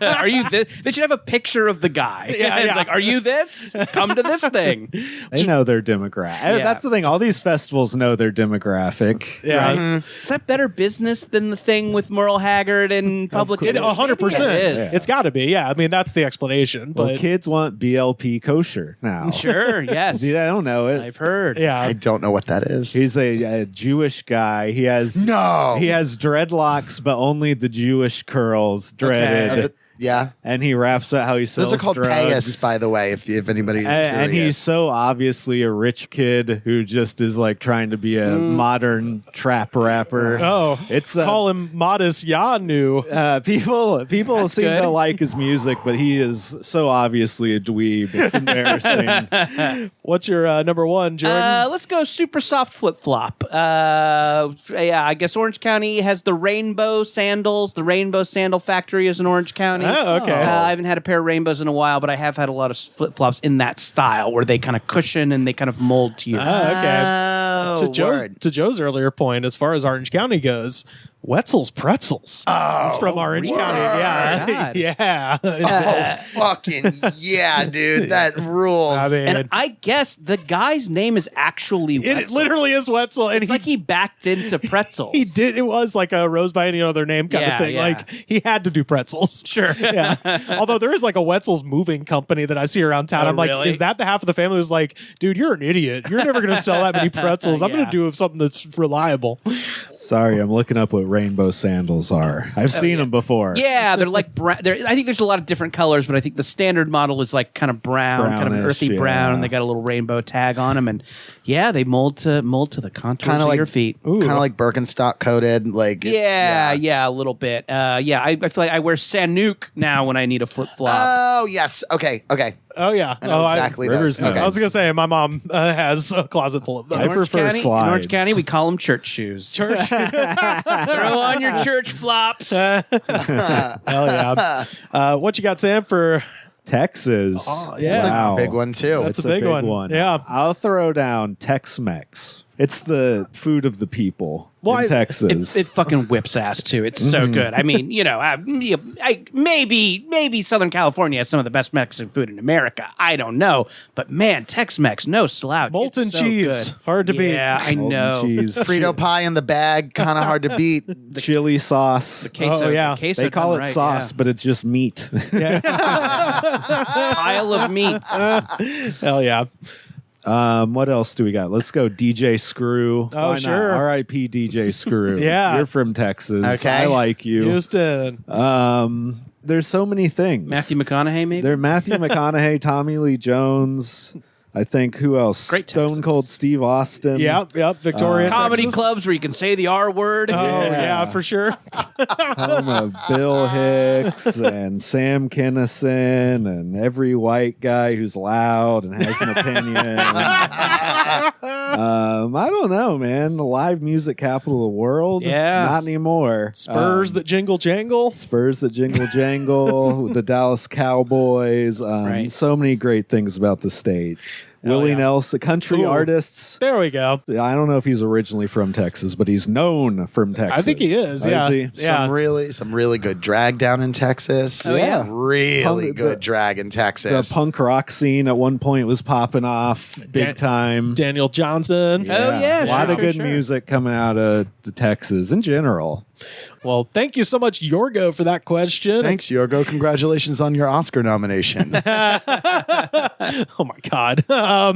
Are you this? They should have a picture of the guy. Yeah, It's yeah. like, are you this? Come to this thing. They know their demographic. That's the thing. All these festivals know their demographic. Yeah. Is that better business than the thing with Merle Haggard and Public It, Enemy? 100%. It is. It's got to be. Yeah. I mean, that's the explanation. Well, But kids want BLP kosher now. Sure, yes. See, I don't know it. I've heard. yeah. I don't know what that is. He's a Jewish guy. He has dreadlocks, but only the Jewish curls dreaded. Yeah. And he raps about how he sells Those are called drugs. payas, by the way, if anybody's curious. And he's so obviously a rich kid who just is like trying to be a modern trap rapper. Oh, It's call him Modest Yanu. people seem good. to like his music, but he is so obviously a dweeb. It's embarrassing. What's your number one, Jordan? Let's go super soft flip flop. I guess Orange County has the rainbow sandals. The Rainbow Sandal Factory is in Orange County. Oh, okay. I haven't had a pair of rainbows in a while, but I have had a lot of flip flops in that style where they kind of cushion and they kind of mold to you. Okay. To Joe's earlier point, as far as Orange County goes, Wetzel's Pretzels. It's from Orange County. Yeah. God. Yeah. Oh, fucking yeah, dude. That rules. I mean, And I guess the guy's name is actually Wetzel. it literally is Wetzel. And It's like he backed into pretzels. he did. It was like a rose by any other name kind of Yeah, thing. yeah. Like he had to do pretzels. Sure. Yeah. Although there is like a Wetzel's moving company that I see around town. Oh, I'm like, really? is that the half of the family who's like, dude, you're an idiot. You're never going to sell that many pretzels. I'm going Yeah. to do something that's reliable. Sorry, I'm looking up what rainbow sandals are. I've seen them before. Yeah, they're like brown. I think there's a lot of different colors, but I think the standard model is like kind of brown, kind of an Brownish, earthy brown, yeah. and they got a little rainbow tag on them. And yeah, they mold to the contours Kinda of like- your feet. Kind of like Birkenstock coated. Like it's- Yeah, a little bit. I feel like I wear Sanook now when I need a flip flop. Oh, yes. Okay. Oh, yeah. I know exactly Rivers those. Okay. I was going to say, my mom has a closet full of those. I prefer In Orange slides. County, we call them church shoes. Church. Throw on your church flops. Hell yeah. What you got, Sam, for... Texas. Oh, yeah. That's Wow. a big one, too. That's It's a big one. Yeah. I'll throw down Tex-Mex. It's the food of the people in Texas. It fucking whips ass too. It's so good. I mean, maybe Southern California has some of the best Mexican food in America. I don't know, but man, Tex-Mex, no slouch. Molten It's so cheese. good. Hard to beat. Yeah, I Molten know. cheese, Frito pie in the bag, kind of hard to beat. chili sauce. The queso, Oh, yeah. the queso They call done it right, sauce, but it's just meat. yeah. Pile of meat. Hell yeah. What else do we got? Let's go DJ Screw. Oh, Why not? sure. R.I.P. DJ Screw. Yeah. You're from Texas. Okay. I like you. Houston. There's so many things. Matthew McConaughey, maybe? They're Matthew McConaughey, Tommy Lee Jones. I think who else? Great Stone Texans. Cold Steve Austin. Yep. Victoria, Comedy Texas. clubs where you can say the R word. Oh Yeah. yeah, for sure. Home of Bill Hicks and Sam Kinison and every white guy who's loud and has an opinion. I don't know, man. The live music capital of the world? Yeah. Not anymore. Spurs that jingle jangle. Spurs that jingle jangle, the Dallas Cowboys. Right. So many great things about the state. Willie yeah. Nelson, country Ooh. artists. There we go. I don't know if he's originally from Texas, but he's known from Texas. I think he is. Yeah. he? Yeah. Some really good drag down in Texas. Oh, yeah. Really Punk- good the- drag in The Texas. punk rock scene at one point was popping off big Dan- time. Daniel Johnson. Oh, yeah, a lot sure, of good sure. music coming out of the Texas in general. Well, thank you so much, Yorgo, for that question. Thanks, Yorgo. Congratulations on your Oscar nomination. Oh my God. I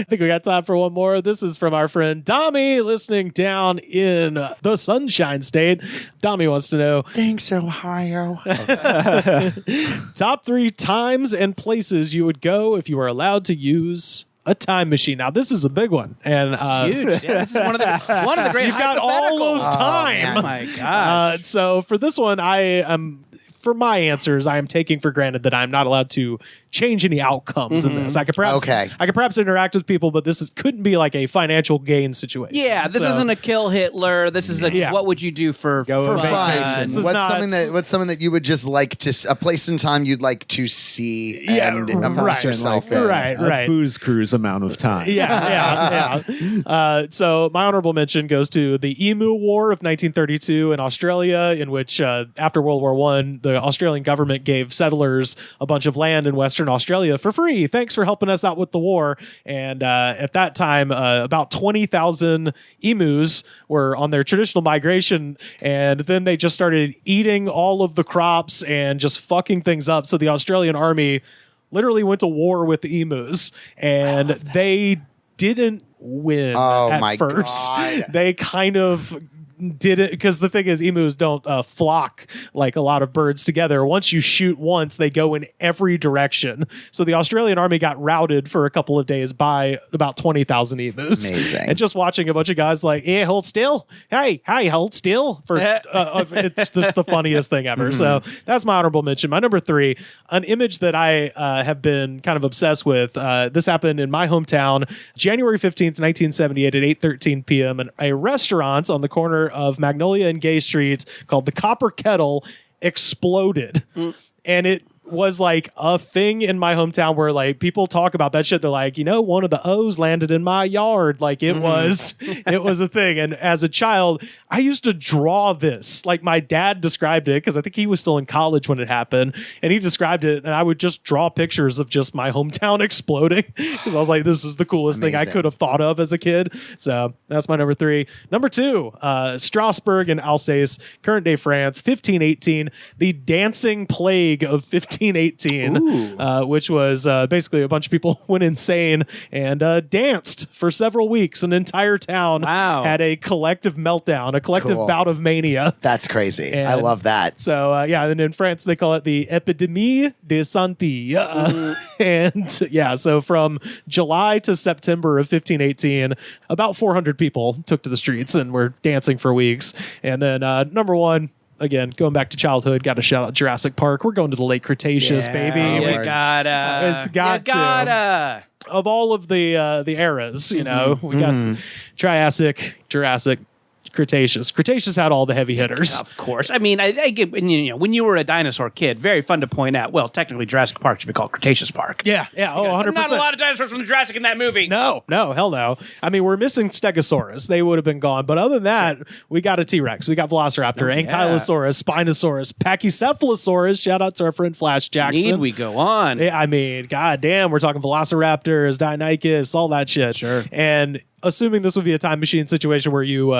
think we got time for one more. This is from our friend Dami, listening down in the Sunshine State. Dami wants to know Thanks, Ohio. top 3 times and places you would go if you were allowed to use a time machine. Now, this is a big one, and Huge. Yeah, this is one of the great you've got all of hypotheticals. time. Oh my gosh. So for this one, I am. For my answers, I am taking for granted that I'm not allowed to change any outcomes in this. I could perhaps interact with people, but couldn't be like a financial gain situation. Yeah, this isn't a kill Hitler. This is a what would you do for Go fun? vacation. This is What's not- something that you would just like to a place in time you'd like to see and immerse right. yourself in. Right. A booze cruise amount of time. Yeah. So my honorable mention goes to the Emu War of 1932 in Australia, in which after World War I, the Australian government gave settlers a bunch of land in Western Australia for free. Thanks for helping us out with the war. And at that time, about 20,000 emus were on their traditional migration, and then they just started eating all of the crops and just fucking things up. So the Australian army literally went to war with the emus, and they didn't win Oh at my first. God. They kind of did it because the thing is, emus don't flock like a lot of birds together. Once you shoot once, they go in every direction. So the Australian army got routed for a couple of days by about 20,000 emus. Amazing. And just watching a bunch of guys like, "Yeah, hold still. Hey, hold still." For it's just the funniest thing ever. So that's my honorable mention. My number 3, an image that I have been kind of obsessed with. This happened in my hometown, January 15th, 1978 at 8:13 p.m. And a restaurant on the corner of Magnolia and Gay Street called the Copper Kettle exploded. And it was like a thing in my hometown where like people talk about that shit. They're like, one of the O's landed in my yard. Like it was a thing. And as a child, I used to draw this. Like my dad described it because I think he was still in college when it happened, and he described it. And I would just draw pictures of just my hometown exploding because I was like, this is the coolest thing I Amazing. could have thought of as a kid. So that's my number 3. Number 2, Strasbourg in Alsace, current day France, 1518, the dancing plague of 1518, which was basically a bunch of people went insane and danced for several weeks. An entire town had a collective meltdown, a collective Cool. bout of mania. That's crazy. And I love that. So and in France they call it the Epidémie de Santé. And so from July to September of 1518, about 400 people took to the streets and were dancing for weeks. And then number 1, again, going back to childhood, got to shout out Jurassic Park. We're going to the late Cretaceous, baby. You gotta. It's got you gotta. Of all of the eras, we got Triassic, Jurassic, Cretaceous. Cretaceous had all the heavy hitters. Of course. I mean, I get when you were a dinosaur kid, very fun to point out. Well, technically, Jurassic Park should be called Cretaceous Park. Yeah. Oh, 100%. Not a lot of dinosaurs from Jurassic in that movie. No, hell no. I mean, we're missing Stegosaurus. They would have been gone. But other than that, we got a T-Rex. We got Velociraptor, Ankylosaurus, Spinosaurus, Pachycephalosaurus. Shout out to our friend Flash Jackson. Need we go on? I mean, goddamn, we're talking Velociraptors, Deinonychus, all that shit. Sure. And assuming this would be a time machine situation where you,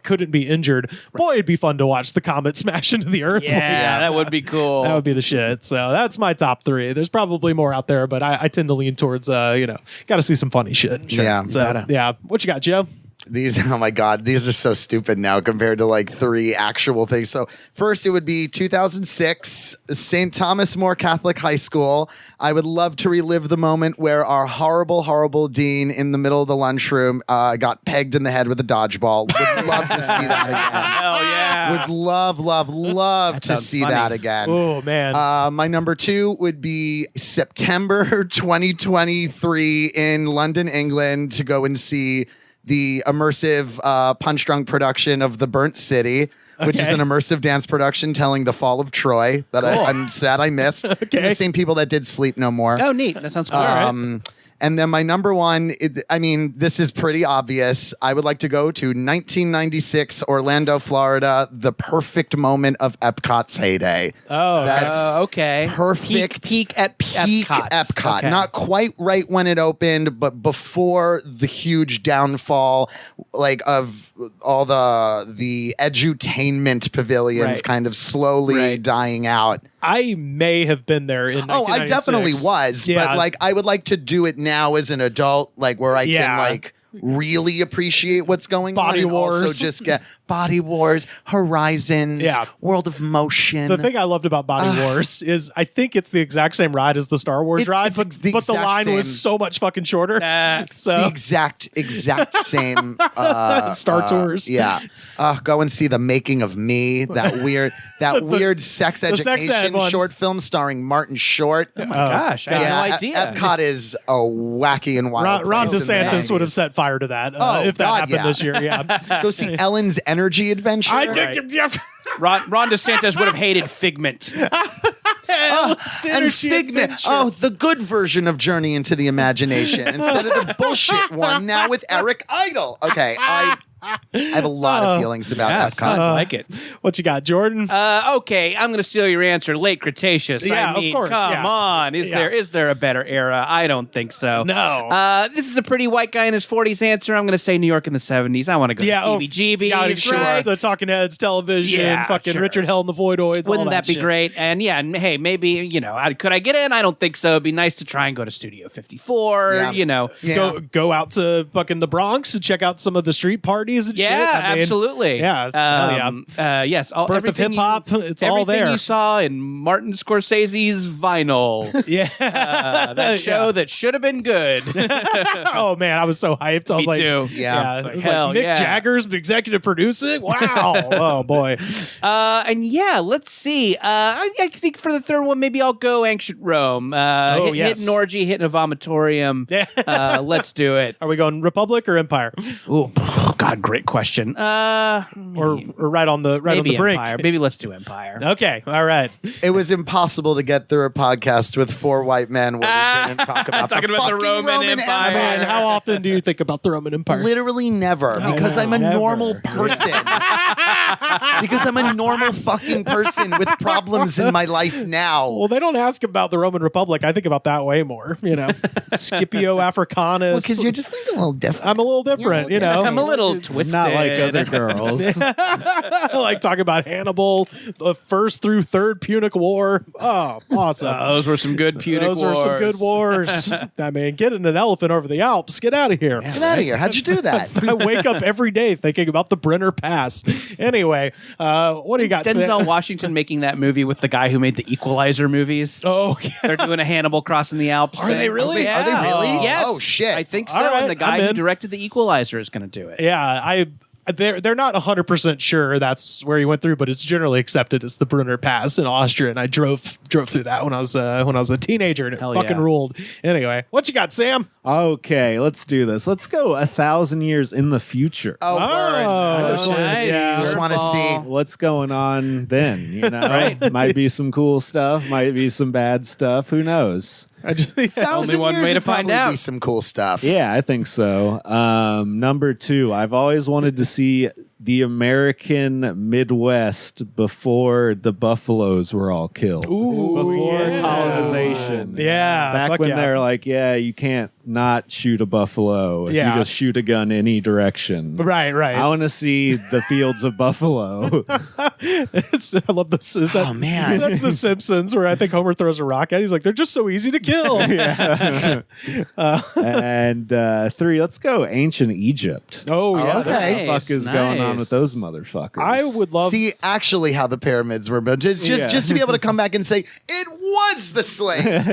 couldn't be injured, boy, it'd be fun to watch the comet smash into the Earth. Yeah, that would be cool. That would be the shit. So that's my top 3. There's probably more out there, but I tend to lean towards, got to see some funny shit. Yeah. So, yeah. What you got, Joe? Oh my God, these are so stupid now compared to like 3 actual things. So first it would be 2006, St. Thomas More Catholic High School. I would love to relive the moment where our horrible, horrible dean in the middle of the lunchroom got pegged in the head with a dodgeball. Would love to see that again. Hell yeah. Would love to sounds see funny. that again. Oh, man. My number 2 would be September 2023 in London, England, to go and see the immersive Punch Drunk production of The Burnt City, which is an immersive dance production telling the fall of Troy that I'm sad I missed. The same people that did Sleep No More. Oh, neat. That sounds cool. And then my number 1, this is pretty obvious. I would like to go to 1996 Orlando, Florida, the perfect moment of Epcot's heyday. Oh, that's okay. Perfect. Peak Epcot. Okay. Not quite right when it opened, but before the huge downfall, like of all the edutainment pavilions kind of slowly dying out. I may have been there in 1996. I definitely was, but like I would like to do it now as an adult, like where I can like really appreciate what's going on. Body and Wars. also just get Body Wars, Horizons, Yeah. World of Motion. The thing I loved about Body Wars is I think it's the exact same ride as the Star Wars ride, it's but the the exact line was same. so much fucking shorter. It's the exact same Star Tours. Yeah. Go and see The Making of Me, that weird sex sex ed education one. short film starring Martin Short. Oh my gosh, I had no idea. Epcot is a wacky and wild Ron place in the DeSantis would have 90s. set fire to that if that God, happened this year. Yeah. Go see Ellen's Energy Adventure. I did. Ron DeSantis would have hated Figment. And Figment. Oh, the good version of Journey into the Imagination instead of the bullshit one now with Eric Idle. Okay, I have a lot of feelings about Epcot. I like it. What you got, Jordan? Okay, I'm going to steal your answer. Late Cretaceous. Yeah, I mean, of course. come Yeah. on. Is there a better era? I don't think so. No. This is a pretty white guy in his 40s answer. I'm going to say New York in the 70s. I want to go to CBGB. Right. The Talking Heads, television, fucking sure. Richard Hell and the Voidoids. Wouldn't all that be shit. great? And hey, maybe, could I get in? I don't think so. It'd be nice to try and go to Studio 54, Yeah. Go out to fucking the Bronx and check out some of the street parties and shit. I mean, absolutely. Yeah. Yes. Birth of everything hip hop. It's all everything there. you saw in Martin Scorsese's Vinyl. Yeah. That show that should have been good. Oh man, I was so hyped. I was Me like, too. Yeah. It was Hell like Mick yeah. Jagger's executive producing. Wow. Oh boy. And let's see. I think for the third one, maybe I'll go Ancient Rome. Hit an orgy, hit a vomitorium. Yeah. Let's do it. Are we going Republic or Empire? Oh God, great question. Or right on the maybe brink? Empire. Maybe let's do Empire. Okay. All right. It was impossible to get through a podcast with 4 white men where we didn't talk about Talking the about the fucking Roman Empire. Man, how often do you think about the Roman Empire? Literally never, because I'm a never. normal person. Because I'm a normal fucking person with problems in my life now. Well, they don't ask about the Roman Republic. I think about that way more. Scipio Africanus. Because you're just thinking a little different. I'm a little different. I'm a little twisted. Not like other girls. I like talking about Hannibal, the first through third Punic War. Oh, awesome. Those were some good Punic Those were some good wars. I mean, getting an elephant over the Alps. Get out of here. Get out of here. How'd you do that? I wake up every day thinking about the Brenner Pass. Anyway, what do you got? Denzel Washington making that movie with the guy who made the Equalizer movies. Oh, yeah. They're doing a Hannibal crossing the Alps. Are they really? Yeah. Are they really? Yes. Oh, shit. I think so. All right, And the guy I'm who in. directed the Equalizer is going to do it. Yeah, they're not 100% sure that's where he went through, but it's generally accepted as the Brunner Pass in Austria, and I drove through that when I was a teenager, and it Hell fucking yeah. ruled. Anyway, what you got, Sam? Okay, let's do this. Let's go 1,000 years in the future. Oh, word. nice. Yeah. Just want to see. What's going on then? Right? Might be some cool stuff, might be some bad stuff. Who knows? Thousand one years way to would find probably out. Be some cool stuff. Yeah, I think so. Number 2, I've always wanted to see the American Midwest before the buffaloes were all killed. Before colonization. Yeah. Back fuck when yeah. they're like, yeah, you can't not shoot a buffalo if Yeah. you just shoot a gun any direction. Right. I want to see the fields of buffalo. I love this. Is that, Oh, man. That's The Simpsons, where I think Homer throws a rock at. He's like, they're just so easy to kill. And 3, let's go ancient Egypt. Oh, yeah. Okay. What the fuck is going on Nice. with those motherfuckers? I would love. See actually how the pyramids were built. Just to be able to come back and say, it was the slaves.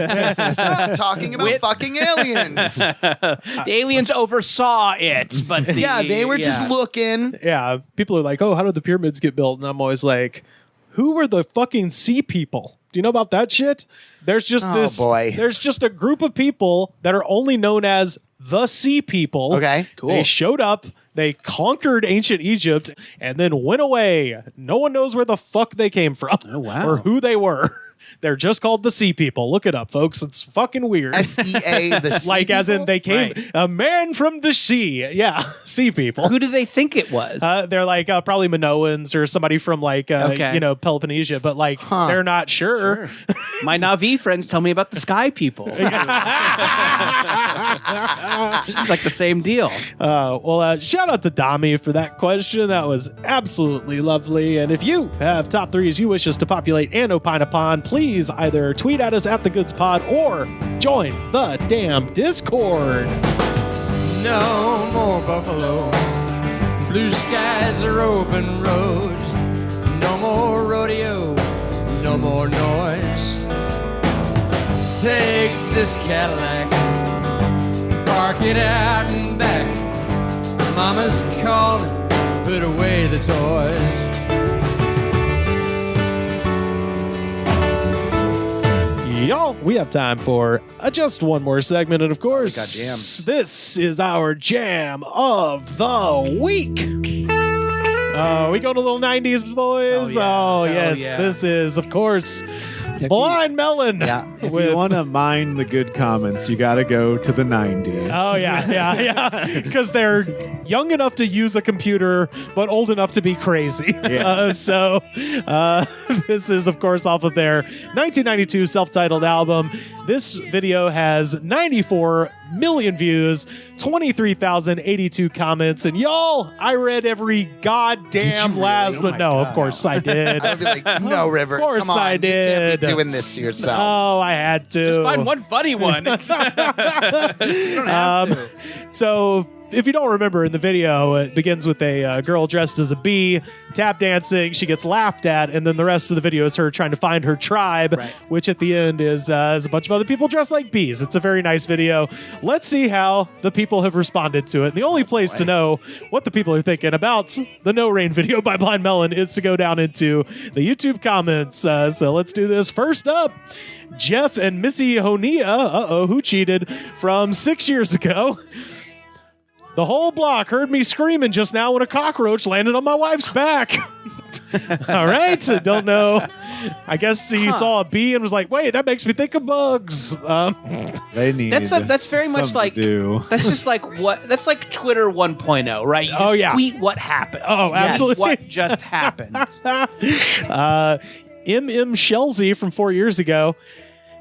Stop talking about fucking aliens. The aliens oversaw it, but They were just looking. Yeah, people are like, oh, how did the pyramids get built? And I'm always like, who were the fucking sea people? Do you know about that shit? There's just boy. There's just a group of people that are only known as the sea people. Okay. Cool. They showed up, they conquered ancient Egypt, and then went away. No one knows where the fuck they came from. Oh, wow. Or who they were. They're just called the sea people. Look it up, folks. It's fucking weird. SEA, the sea Like, as in, people? they came, Right. a man from the sea. Yeah, sea people. Who do they think it was? They're like probably Minoans or somebody from like Okay. Peloponnesia, but like they're not sure. My Na'vi friends tell me about the sky people. It's like the same deal. Shout out to Dami for that question. That was absolutely lovely. And if you have top threes you wish us to populate and opine upon, please either tweet at us at the Goods Pod or join the damn Discord. No more buffalo. Blue skies are open roads. No more rodeo. No more noise. Take this Cadillac. Park it out and back. Mama's calling. Put away the toys. Y'all, we have time for just one more segment. And of course, got jams. this is our jam of the week. We go to little 90s, boys. Oh, yeah. Yes. Yeah. This is, of course, Blind Melon. Yeah. If you want to mine the good comments, you got to go to the 90s. Oh, yeah. Because they're young enough to use a computer, but old enough to be crazy. Yeah. This is, of course, off of their 1992 self-titled album. This video has 94 million views, 23,082 comments, and y'all, I read every goddamn really? last Oh one. my No, God. of course I did. I'd be like, no, Rivers. Of course Come on. I You can't be did. doing this to yourself. Oh, I had to. Just find one funny one. You don't have to. So, if you don't remember, in the video, it begins with a girl dressed as a bee, tap dancing. She gets laughed at, and then the rest of the video is her trying to find her tribe, Right. which at the end is a bunch of other people dressed like bees. It's a very nice video. Let's see how the people have responded to it. The only place to know what the people are thinking about the No Rain video by Blind Melon is to go down into the YouTube comments. So let's do this. First up, Jeff and Missy Honia, who cheated, from 6 years ago. The whole block heard me screaming just now when a cockroach landed on my wife's back. All right. Don't know. I guess he saw a bee and was like, wait, that makes me think of bugs. They need That's very much something like to do. that's just like what that's like Twitter 1.0, right? You just tweet what happened. Oh, absolutely. What just happened. M.M. Shelsey from 4 years ago.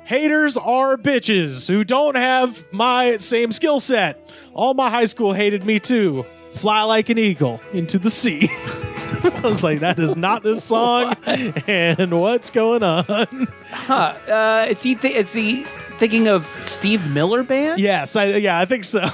Haters are bitches who don't have my same skill set. All my high school hated me too. Fly like an eagle into the sea. I was like, that is not this song. And what's going on? Is he thinking of Steve Miller Band? Yes, I think so.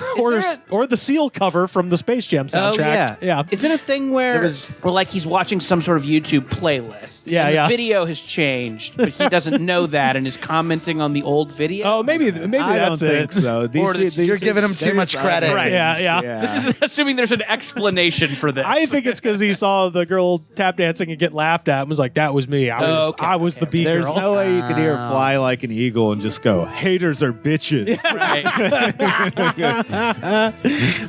Or the Seal cover from the Space Jam soundtrack. Oh, yeah. Is it a thing where like he's watching some sort of YouTube playlist? Yeah, and yeah. The video has changed, but he doesn't know that and is commenting on the old video. Oh, maybe I that's don't it. think so. You're giving him too much credit. Right. Yeah. This is assuming there's an explanation for this. I think it's because he saw the girl tap dancing and get laughed at and was like, that was me. I was the bee There's girl. no way you could hear "Fly Like an Eagle" and just go, haters are bitches. Right.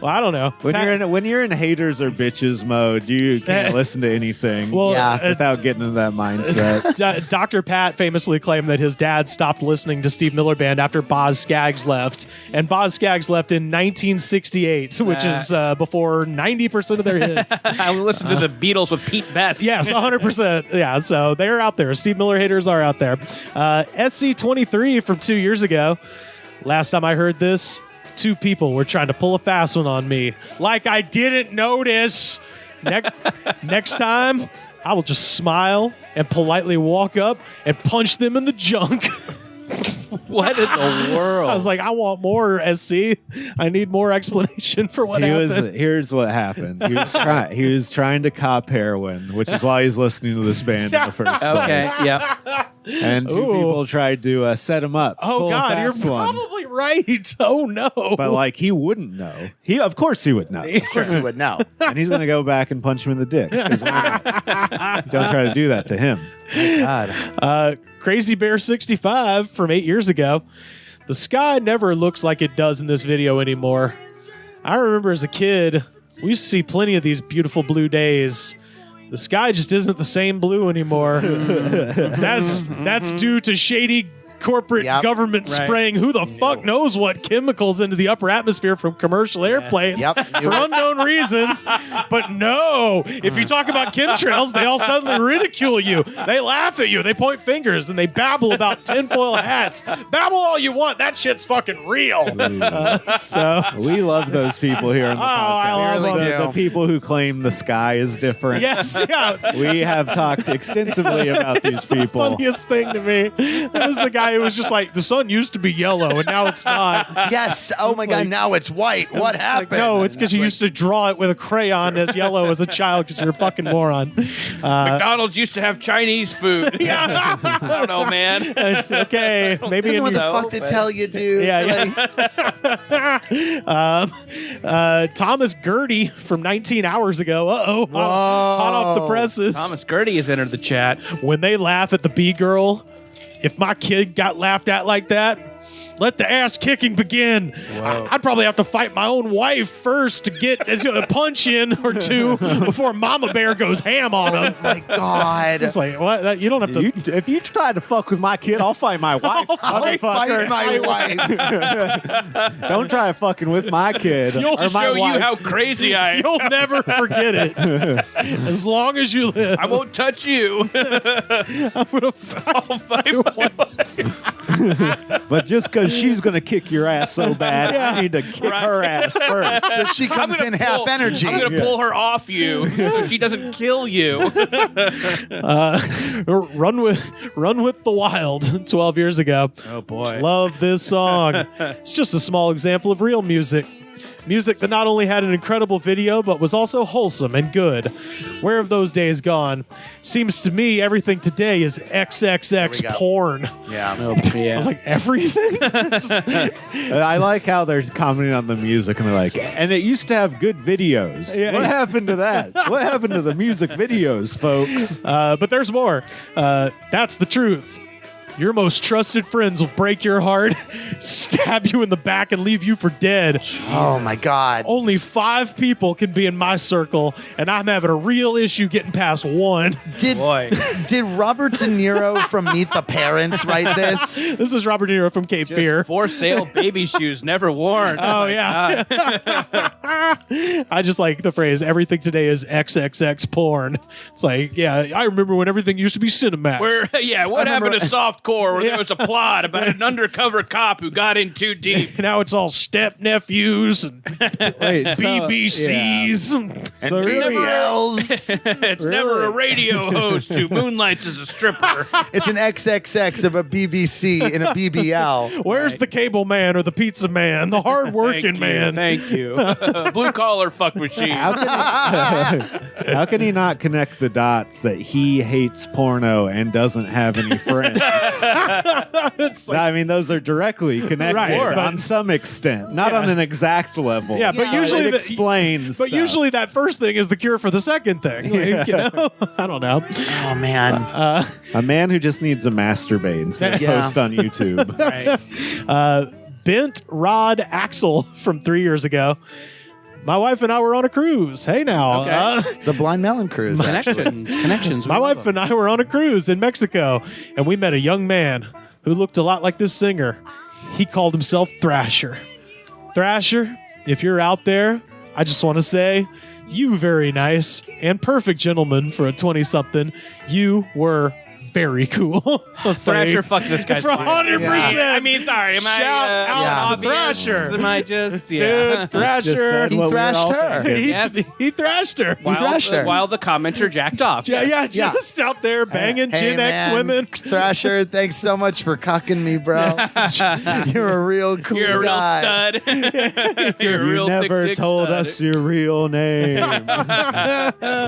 Well, I don't know. When you're in haters or bitches mode, you can't listen to anything Well, without getting into that mindset. Dr. Pat famously claimed that his dad stopped listening to Steve Miller Band after Boz Scaggs left. And Boz Scaggs left in 1968, which is before 90% of their hits. I listened to the Beatles with Pete Best. Yes, 100%. Yeah, so they're out there. Steve Miller haters are out there. SC23 from 2 years ago. Last time I heard this, 2 people were trying to pull a fast one on me. Like I didn't notice. Next time, I will just smile and politely walk up and punch them in the junk. What in the world? I was like, I want more, SC. I need more explanation for what happened. Here's what happened. He was trying to cop heroin, which is why he's listening to this band in the first place. Okay, yep. And 2 people tried to set him up. Oh, God, you're probably right. Oh, no. But, like, he wouldn't know. Of course he would know. Of course he would know. And he's going to go back and punch him in the dick. 'Cause why not? Don't try to do that to him. God. Crazy Bear 65 from 8 years ago. The sky never looks like it does in this video anymore. I remember as a kid, we used to see plenty of these beautiful blue days. The sky just isn't the same blue anymore. That's due to shady corporate government spraying who the fuck knows what chemicals into the upper atmosphere from commercial airplanes for unknown reasons. But no, if you talk about chemtrails, they all suddenly ridicule you. They laugh at you. They point fingers and they babble about tinfoil hats. Babble all you want. That shit's fucking real. So we love those people here on the podcast. I love the people who claim the sky is different. Yes, yeah. We have talked extensively about these people. The funniest thing to me. That was the guy who was just like, the sun used to be yellow and now it's not. Yes. Oh my God. Now it's white. What happened? Like, no, it's because you used to draw it with a crayon as yellow as a child because you're a fucking moron. McDonald's used to have Chinese food. Yeah. I don't know, man. Okay. Maybe I don't know what the fuck to tell you, dude. Yeah. Thomas Gertie from 19 hours ago. Uh-oh. Hot off the presses. Thomas Gertie has entered the chat. When they laugh at the B-girl, if my kid got laughed at like that, let the ass kicking begin. I'd probably have to fight my own wife first to get a punch in or two before Mama Bear goes ham on him. Oh my God. It's like, what? You don't have to. If you try to fuck with my kid, I'll fight my wife. I'll fight my wife. Don't try fucking with my kid. You'll or my show you wife's. how crazy I am. You'll never forget it. As long as you live. I won't touch you. I'm going to fight my wife. But just because she's going to kick your ass so bad, I need to kick her ass first. So she comes in half energy. I'm going to pull her off you so she doesn't kill you. Run with the Wild 12 years ago. Oh, boy. Love this song. It's just a small example of real music. Music that not only had an incredible video, but was also wholesome and good. Where have those days gone? Seems to me everything today is XXX porn. Yeah. Oh, I was like, everything? I like how they're commenting on the music and they're like, and it used to have good videos. Yeah, what happened to that? What happened to the music videos, folks? But there's more. That's the truth. Your most trusted friends will break your heart, stab you in the back, and leave you for dead. Oh, my God. Only 5 people can be in my circle, and I'm having a real issue getting past 1. Did Robert De Niro from Meet the Parents write this? This is Robert De Niro from Cape Fear. For sale baby shoes, never worn. Oh, yeah. I just like the phrase, everything today is XXX porn. It's like, yeah, I remember when everything used to be Cinemax. What happened to softcore where there was a plot about an undercover cop who got in too deep? Now it's all step nephews and BBCs. And BBLs. It's never a radio host who moonlights as a stripper. It's an XXX of a BBC and a BBL. Where's the cable man or the pizza man? The hard-working man. Thank you. Blue collar fuck machine. How can he not connect the dots that he hates porno and doesn't have any friends? It's like, I mean, those are directly connected Right, on some extent, not on an exact level. Yeah, but usually it explains. but stuff. usually that first thing is the cure for the second thing. Like, you know, I don't know. Oh man. a man who just needs a masturbate instead of Yeah. post on YouTube. Bent Rod Axel from 3 years ago. My wife and I were on a cruise. Hey now. The Blind Melon Cruise. Connections. My wife and I were on a cruise in Mexico, and we met a young man who looked a lot like this singer. He called himself Thrasher. Thrasher, if you're out there, I just want to say, you very nice and perfect gentleman for a 20-something. You were very cool. Let's say. Thrasher, fuck this guy's For 100%. I mean, sorry. Am I Shout out to obvious? Thrasher. Am I just Dude, Thrasher. said He what we were thrashed all her. thinking. He, he thrashed her. thrashed her. While the commenter jacked off. Yeah, just out there banging Hey, Gen X man, women. Thrasher, thanks so much for cucking me, bro. You're a real cool You're a real guy. stud. You're a You real never dick told stud. us your real name.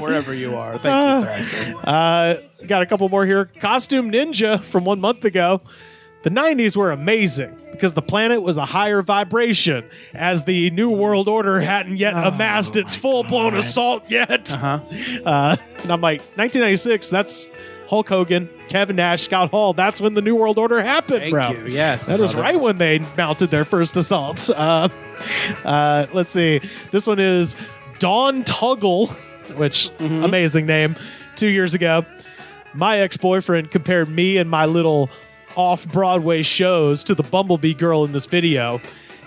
Wherever you are. Thank you, Thrasher. Got a couple more here. Costume Ninja from 1 month ago. The 90s were amazing because the planet was a higher vibration as the New World Order hadn't yet amassed its full-blown assault yet. And I'm like, 1996, that's Hulk Hogan, Kevin Nash, Scott Hall. That's when the New World Order happened, Thank bro. you. Yes. That is right when they mounted their first assault. Let's see. This one is Dawn Tuggle, which amazing name, 2 years ago. My ex-boyfriend compared me and my little off-Broadway shows to the Bumblebee girl in this video.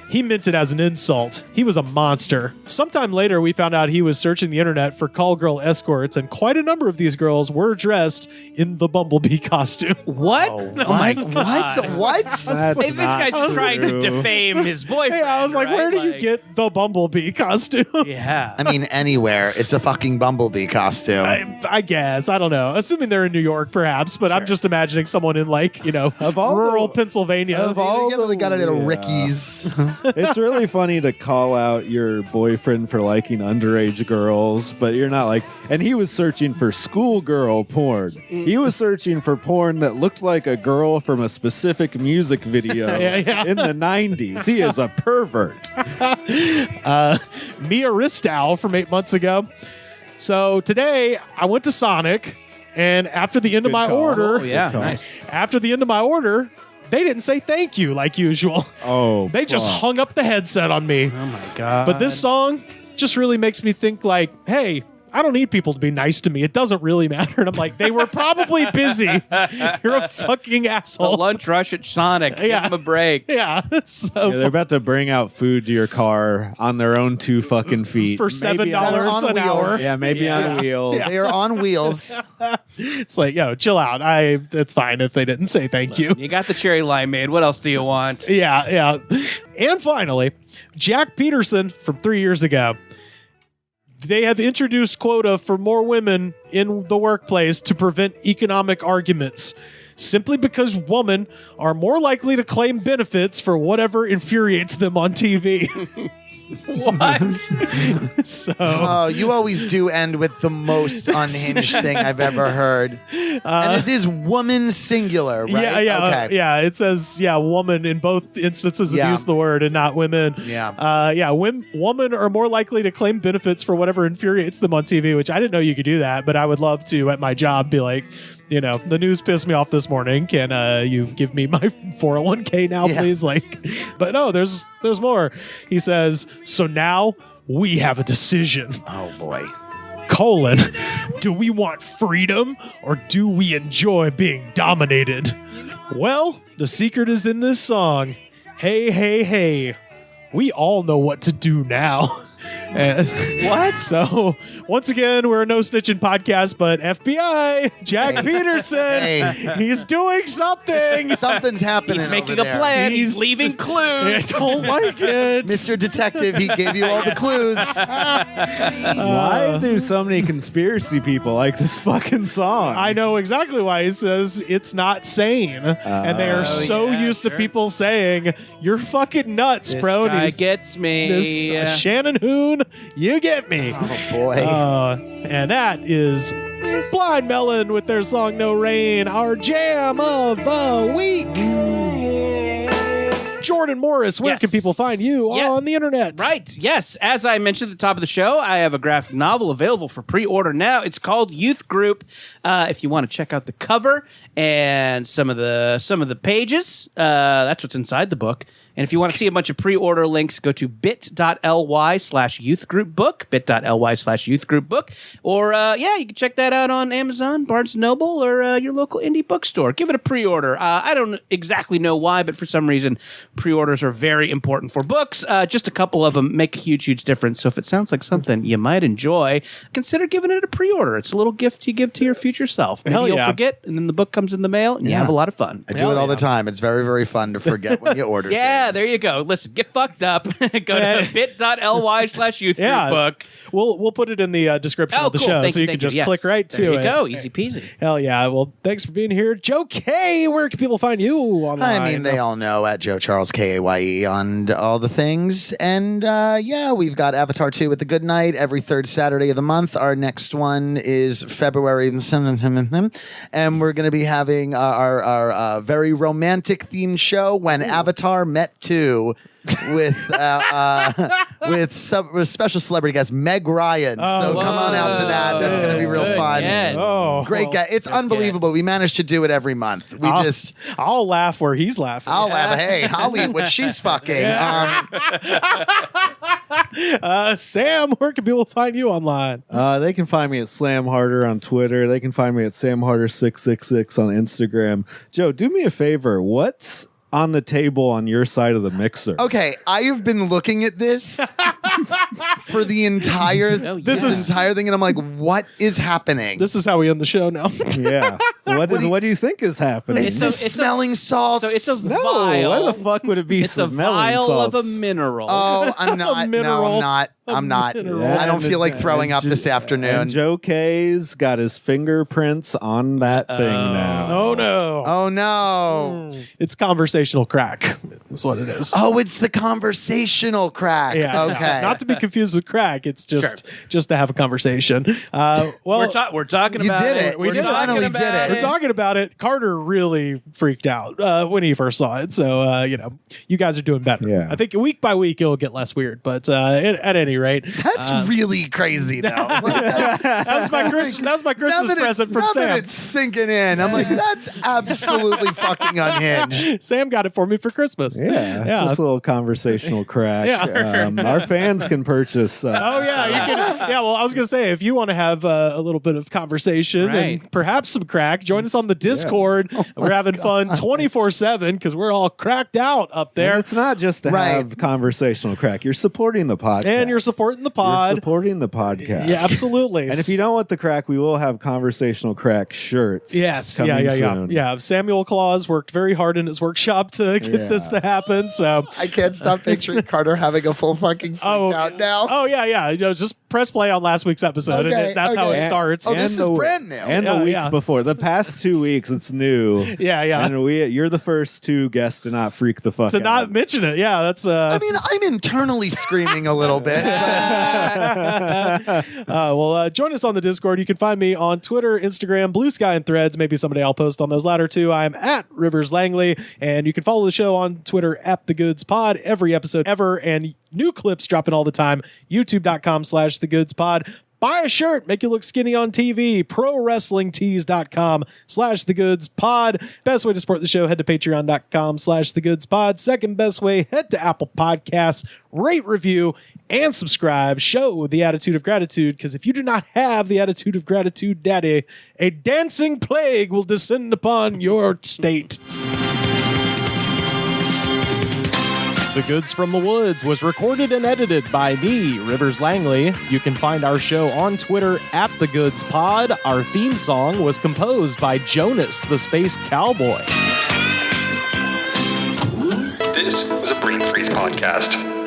He meant it as an insult. He was a monster. Sometime later, we found out he was searching the internet for call girl escorts, and quite a number of these girls were dressed in the Bumblebee costume. What? Oh my what? That's Hey, this not guy's trying to true. defame his boyfriend. Hey, I was like, where do you right? get the Bumblebee costume? Yeah. I mean, anywhere. It's a fucking Bumblebee costume. I guess. I don't know. Assuming they're in New York, perhaps, but I'm just imagining someone in, like, you know, all rural the- Pennsylvania. of all they got it at a Yeah. Ricky's. It's really funny to call out your boyfriend for liking underage girls, but you're not like, and he was searching for schoolgirl porn. He was searching for porn that looked like a girl from a specific music video Yeah. in the 90s. He is a pervert. Mia Ristow from 8 months ago. So today I went to Sonic, and after the end of Good my call. order, Oh, yeah. Good call. Nice. after the end of my order, they didn't say thank you like usual. Oh, They just fuck. hung up the headset on me. Oh, my God. But this song just really makes me think like, hey, I don't need people to be nice to me. It doesn't really matter. And I'm like, they were probably busy. You're a fucking The asshole. lunch rush at Sonic. Yeah. Give him a break. Yeah, it's so Yeah, they're about to bring out food to your car on their own 2 fucking feet. for Maybe on- $7 on an hour. wheels. Yeah, maybe on wheels. They are on wheels. It's like, yo, chill out. It's fine if they didn't say thank you. You got the cherry limeade. What else do you want? Yeah. And finally, Jack Peterson from 3 years ago. They have introduced quota for more women in the workplace to prevent economic arguments, simply because women are more likely to claim benefits for whatever infuriates them on TV. What? So Oh, you always do end with the most unhinged thing I've ever heard. And it is woman singular, right? yeah. Okay. Yeah, it says woman in both instances of Yeah. use of the word and not women. Yeah. Women are more likely to claim benefits for whatever infuriates them on TV, which I didn't know you could do that, but I would love to at my job be like, you know, the news pissed me off this morning. Can you give me my 401k now, Yeah. please? Like, but no, there's more. He says, so now we have a decision. Oh boy. Do we want freedom or do we enjoy being dominated? Well, the secret is in this song. Hey, hey, hey. We all know what to do now. What? So, once again, we're a no snitching podcast, but FBI, Jack Peterson, Hey. he's doing something. Something's happening. He's making over a there. plan. He's He's- leaving I clues. don't like it. Mr. Detective, he gave you all the clues. Why do so many conspiracy people like this fucking song? I know exactly why he says it's not sane. And they are so yeah, used to sure. people saying, you're fucking nuts, This bro. And guy he's- gets me. This Shannon Hoon, you get me. Oh boy. And that is Blind Melon with their song No Rain, our jam of the week. Jordan Morris, where can people find you on the internet? Right, yes. As I mentioned at the top of the show, I have a graphic novel available for pre-order now. It's called Youth Group. If you want to check out the cover and some of the pages, that's what's inside the book. And if you want to see a bunch of pre-order links, go to bit.ly/youthgroupbook, bit.ly/youthgroupbook. Or, you can check that out on Amazon, Barnes & Noble, or your local indie bookstore. Give it a pre-order. I don't exactly know why, but for some reason, pre-orders are very important for books. Just a couple of them make a huge, huge difference. So if it sounds like something you might enjoy, consider giving it a pre-order. It's a little gift you give to your future self. Maybe you'll forget, and then the book comes in the mail, and you have a lot of fun. I do it all the time. It's very, very fun to forget when you order things. There you go. Listen, get fucked up. Go to bit.ly/youthgroupbook. We'll put it in the description of the show, so you can just click right to it. There you go. Easy peasy. Hell yeah. Well, thanks for being here. Joe Kaye, where can people find you online? I mean, they all know at Joe Charles Kaye on all the things. And we've got Avatar 2 with the Good Night every third Saturday of the month. Our next one is February, and we're going to be having our very romantic themed show When Avatar Met 2 with special celebrity guest Meg Ryan. So come on out to that. That's going to be real fun. Great guy. It's unbelievable. We managed to do it every month. I'll laugh where he's laughing. I'll laugh. Hey, I'll eat what she's fucking. Sam, where can people find you online? They can find me at Slam Harder on Twitter. They can find me at Sam Harder 666 on Instagram. Joe, do me a favor. What's on the table on your side of the mixer? Okay, I have been looking at this for the entire entire thing, and I'm like, what is happening? This is how we end the show now. Yeah. What do you think is happening? Is this smelling salts? So it's a vial. Why the fuck would it be smelling vial salts? of a mineral. Oh, I'm not. No, I'm not. I'm not. I don't feel like throwing up this afternoon. And Joe Kaye's got his fingerprints on that thing now. Oh, no. Oh, no. It's conversational crack. That's what it is. Oh, it's the conversational crack. Yeah. Okay. Not to be confused with crack. It's just to have a conversation. Well, we're talking about did it. it. We finally did it. We're talking about it. Carter really freaked out when he first saw it. So, you guys are doing better. Yeah. I think week by week it'll get less weird. But at any rate. That's really crazy, though. That was my Christmas present from Sam. Now that it's sinking in, I'm like, that's absolutely fucking unhinged. Sam got it for me for Christmas. Yeah. It's just a little conversational crack. Yeah. Our fans can purchase. Oh, yeah. You can. Yeah, well, I was going to say, if you want to have a little bit of conversation and perhaps some crack, join us on the Discord. Yeah. We're having fun 24/7 because we're all cracked out up there. And it's not just to have conversational crack. You're supporting the podcast. And you're supporting the pod. You're supporting the podcast. Yeah, absolutely. And if you don't want the crack, we will have conversational crack shirts. Yes. Soon. Yeah. Samuel Claus worked very hard in his workshop to get this to happen. So I can't stop picturing Carter having a full fucking freak out now. Oh, yeah. Just press play on last week's episode, and that's how it starts. Oh, this is brand new. And the week before. The past 2 weeks, it's new. Yeah. And you're the first two guests to not freak the fuck out. To not mention it. Yeah, that's... I mean, I'm internally screaming a little bit. Join us on the Discord. You can find me on Twitter, Instagram, Blue Sky, and Threads. Maybe someday I'll post on those latter two. I'm at Rivers Langley, and you can follow the show on Twitter at The Goods Pod. Every episode ever, and new clips dropping all the time. YouTube.com/TheGoodsPod. Buy a shirt, make you look skinny on TV. ProWrestlingTees.com/TheGoodsPod. Best way to support the show, head to Patreon.com/TheGoodsPod. Second best way, head to Apple Podcasts, rate, review, and subscribe. Show the attitude of gratitude, because if you do not have the attitude of gratitude, Daddy, a dancing plague will descend upon your state. The Goods from the Woods was recorded and edited by me, Rivers Langley. You can find our show on Twitter at The Goods Pod. Our theme song was composed by Jonas, the Space Cowboy. This was a Brain Freeze podcast.